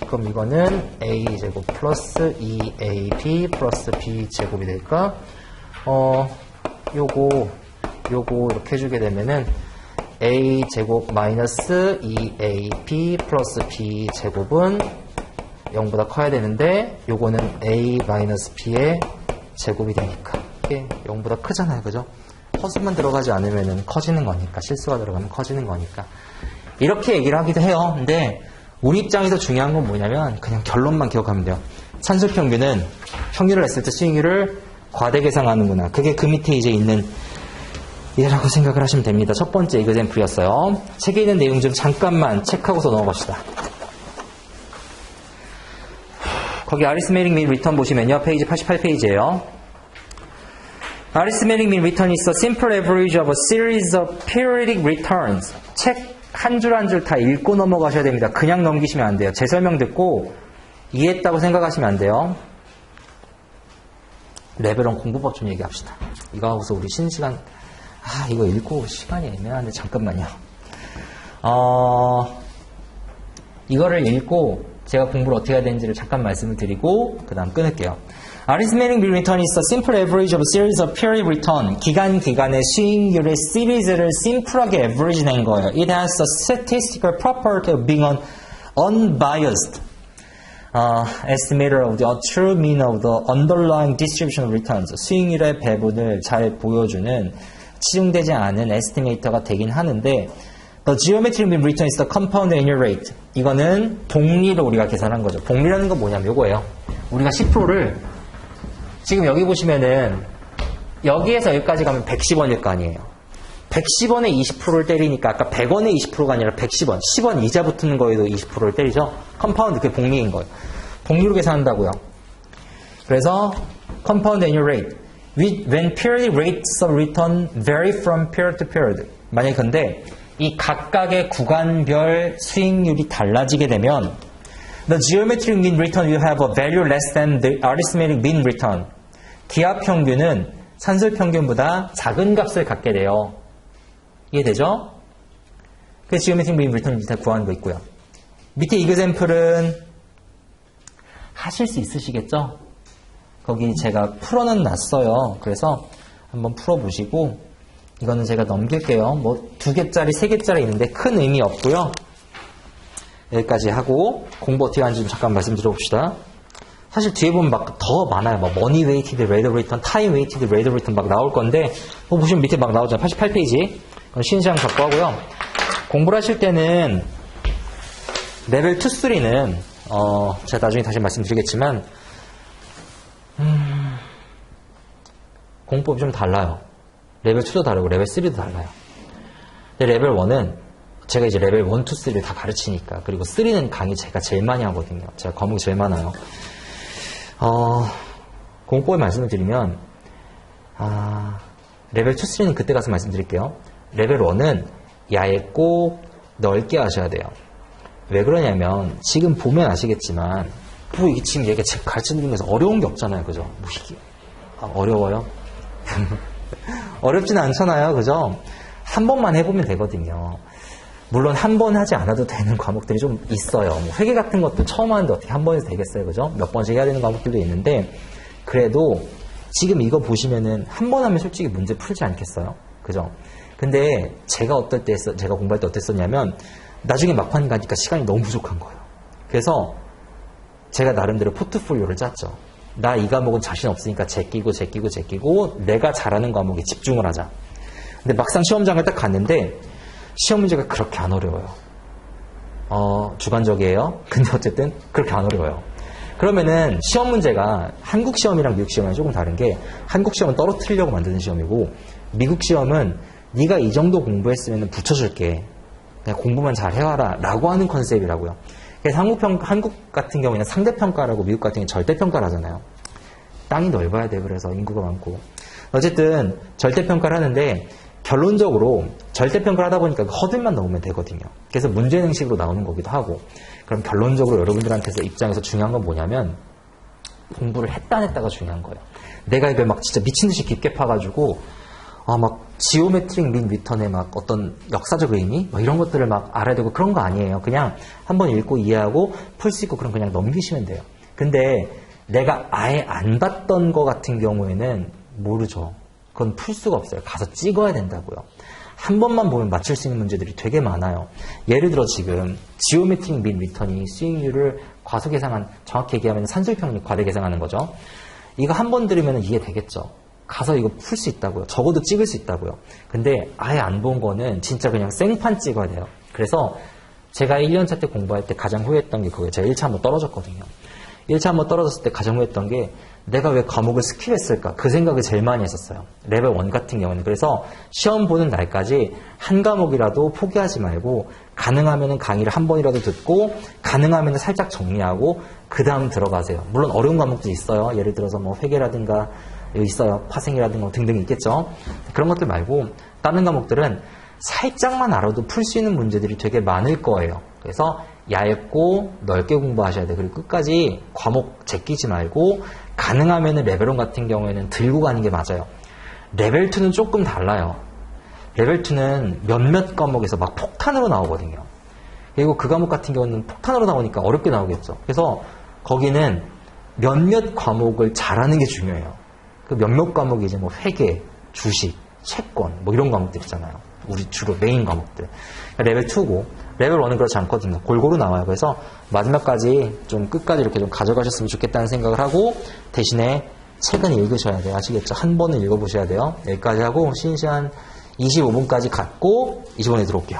그럼 이거는 A 제곱 플러스 2AB 플러스 B 제곱이 될까? 요거 이렇게 해주게 되면은 A 제곱 마이너스 2AB 플러스 B 제곱은 0보다 커야 되는데 요거는 A 마이너스 B의 제곱이 되니까 이게 0보다 크잖아요. 그죠? 허수만 들어가지 않으면 커지는 거니까, 실수가 들어가면 커지는 거니까 이렇게 얘기를 하기도 해요. 근데 우리 입장에서 중요한 건 뭐냐면 그냥 결론만 기억하면 돼요. 산술평균은 평균을 했을 때 수익률을 과대 계산하는구나. 그게 그 밑에 이제 있는 이라고 생각을 하시면 됩니다. 첫 번째 이그젬플이었어요. 책에 있는 내용 좀 잠깐만 체크하고서 넘어갑시다. 거기 Arithmetic mean return 보시면요. 페이지 88페이지예요. Arithmetic mean return is a simple average of a series of periodic returns. 책 한 줄 한 줄 다 읽고 넘어가셔야 됩니다. 그냥 넘기시면 안 돼요. 제 설명 듣고 이해했다고 생각하시면 안 돼요. 레벨1 공부법 좀 얘기합시다. 이거 하고서 우리 쉬는 시간, 이거 읽고 시간이 애매한데 잠깐만요. 이거를 읽고 제가 공부를 어떻게 해야 되는지를 잠깐 말씀을 드리고 그 다음 끊을게요. Arithmetic mean return is a simple average of a series of periodic return. 기간의 수익률의 시리즈를 심플하게 average 낸 거예요. It has a statistical property of being an unbiased estimator of the true mean of the underlying distribution of returns. 수익률의 배분을 잘 보여주는 치중되지 않은 에스티메이터가 되긴 하는데, the geometric mean return is the compound annual rate. 이거는 복리를 우리가 계산한 거죠. 복리라는 건 뭐냐면 이거예요. 우리가 10%를 지금 여기 보시면은 여기에서 여기까지 가면 110원일 거 아니에요. 110원에 20%를 때리니까 아까 100원에 20%가 아니라 110원, 10원 이자 붙는 거에도 20%를 때리죠. 컴파운드, 그게 복리인 거예요. 복리로 계산한다고요. 그래서 compound annual rate, when periodic rates of return vary from period to period. 만약에 근데 이 각각의 구간별 수익률이 달라지게 되면 The geometric mean return will have a value less than the arithmetic mean return. 기하 평균은 산술 평균보다 작은 값을 갖게 돼요. 이해되죠? 그래서 geometric mean return 밑에 구하는 거 있고요. 밑에 example은 하실 수 있으시겠죠? 거기 제가 풀어는 놨어요. 그래서 한번 풀어보시고 이거는 제가 넘길게요. 뭐 2개짜리, 3개짜리 있는데 큰 의미 없고요. 여기까지 하고 공부 어떻게 하는지 좀 잠깐 말씀드려봅시다. 사실 뒤에 보면 막 더 많아요. 막 머니 웨이티드 레이더 리턴, 타임 웨이티드 레이더 리턴 막 나올 건데 보시면 밑에 막 나오잖아요. 88페이지. 그건 쉬는 시간 갖고 하고요. 공부를 하실 때는 레벨 2, 3는 제가 나중에 다시 말씀드리겠지만 공법이 좀 달라요. 레벨 2도 다르고 레벨 3도 달라요. 근데 레벨 1은 제가 이제 레벨 1, 2, 3를 다 가르치니까 그리고 3는 강의 제가 제일 많이 하거든요. 제가 과목이 제일 많아요. 공법을 말씀을 드리면 레벨 2, 3는 그때 가서 말씀드릴게요. 레벨 1은 얇고 넓게 하셔야 돼요. 왜 그러냐면 지금 보면 아시겠지만 뭐 이게 지금 얘가 제가 가르치는 중에서 어려운 게 없잖아요. 그죠? 뭐 이게 어려워요? 어렵진 않잖아요. 그죠? 한 번만 해보면 되거든요. 물론 한 번 하지 않아도 되는 과목들이 좀 있어요. 뭐 회계 같은 것도 처음 하는데 어떻게 한 번에서 되겠어요. 그죠? 몇 번씩 해야 되는 과목들도 있는데 그래도 지금 이거 보시면은 한 번 하면 솔직히 문제 풀지 않겠어요? 그죠? 근데 제가 제가 공부할 때 어땠었냐면 나중에 막판 가니까 시간이 너무 부족한 거예요. 그래서 제가 나름대로 포트폴리오를 짰죠. 나 이 과목은 자신 없으니까 제끼고 내가 잘하는 과목에 집중을 하자. 근데 막상 시험장을 딱 갔는데 시험 문제가 그렇게 안 어려워요. 주관적이에요. 근데 어쨌든 그렇게 안 어려워요. 그러면은 시험 문제가 한국 시험이랑 미국 시험이랑 조금 다른 게 한국 시험은 떨어뜨리려고 만드는 시험이고 미국 시험은 네가 이 정도 공부했으면 붙여줄게. 그냥 공부만 잘 해와라 라고 하는 컨셉이라고요. 그래서 한국 같은 경우에는 상대평가라고 미국 같은 경우는 절대평가를 하잖아요. 땅이 넓어야 돼. 그래서 인구가 많고. 어쨌든 절대평가를 하는데 결론적으로 절대평가를 하다 보니까 허들만 넣으면 되거든요. 그래서 문제 형식으로 나오는 거기도 하고. 그럼 결론적으로 여러분들한테서 입장에서 중요한 건 뭐냐면 공부를 했다 안 했다가 중요한 거예요. 내가 이걸 막 진짜 미친 듯이 깊게 파가지고 막 지오메트릭 민 리턴의 막 어떤 역사적 의미 막 이런 것들을 막 알아야 되고 그런 거 아니에요. 그냥 한번 읽고 이해하고 풀 수 있고 그럼 그냥 넘기시면 돼요. 근데 내가 아예 안 봤던 거 같은 경우에는 모르죠. 그건 풀 수가 없어요. 가서 찍어야 된다고요. 한 번만 보면 맞출 수 있는 문제들이 되게 많아요. 예를 들어 지금 지오메트릭 민 리턴이 수익률을 과소 계산한, 정확히 얘기하면 산술평균 과대 계산하는 거죠. 이거 한 번 들으면 이해되겠죠. 가서 이거 풀 수 있다고요. 적어도 찍을 수 있다고요. 근데 아예 안 본 거는 진짜 그냥 생판 찍어야 돼요. 그래서 제가 1년차 때 공부할 때 가장 후회했던 게 그거예요. 제가 1차 한번 떨어졌거든요. 1차 한번 떨어졌을 때 가장 후회했던 게 내가 왜 과목을 스킵했을까? 그 생각을 제일 많이 했었어요. 레벨 1 같은 경우는. 그래서 시험 보는 날까지 한 과목이라도 포기하지 말고 가능하면 강의를 한 번이라도 듣고 가능하면 살짝 정리하고 그 다음 들어가세요. 물론 어려운 과목도 있어요. 예를 들어서 뭐 회계라든가 있어요. 파생이라든가 등등 있겠죠. 그런 것들 말고 다른 과목들은 살짝만 알아도 풀 수 있는 문제들이 되게 많을 거예요. 그래서 얇고 넓게 공부하셔야 돼요. 그리고 끝까지 과목 제끼지 말고 가능하면 레벨 1 같은 경우에는 들고 가는 게 맞아요. 레벨 2는 조금 달라요. 레벨 2는 몇몇 과목에서 막 폭탄으로 나오거든요. 그리고 그 과목 같은 경우는 폭탄으로 나오니까 어렵게 나오겠죠. 그래서 거기는 몇몇 과목을 잘하는 게 중요해요. 그 몇몇 과목이 이제 뭐 회계, 주식, 채권 뭐 이런 과목들 있잖아요. 우리 주로 메인 과목들. 레벨 2고 레벨 1은 그렇지 않거든요. 골고루 나와요. 그래서 마지막까지 좀 끝까지 이렇게 좀 가져가셨으면 좋겠다는 생각을 하고 대신에 책은 읽으셔야 돼요. 아시겠죠? 한 번은 읽어보셔야 돼요. 여기까지 하고 쉬는 시간 25분까지 갖고 25분에 들어올게요.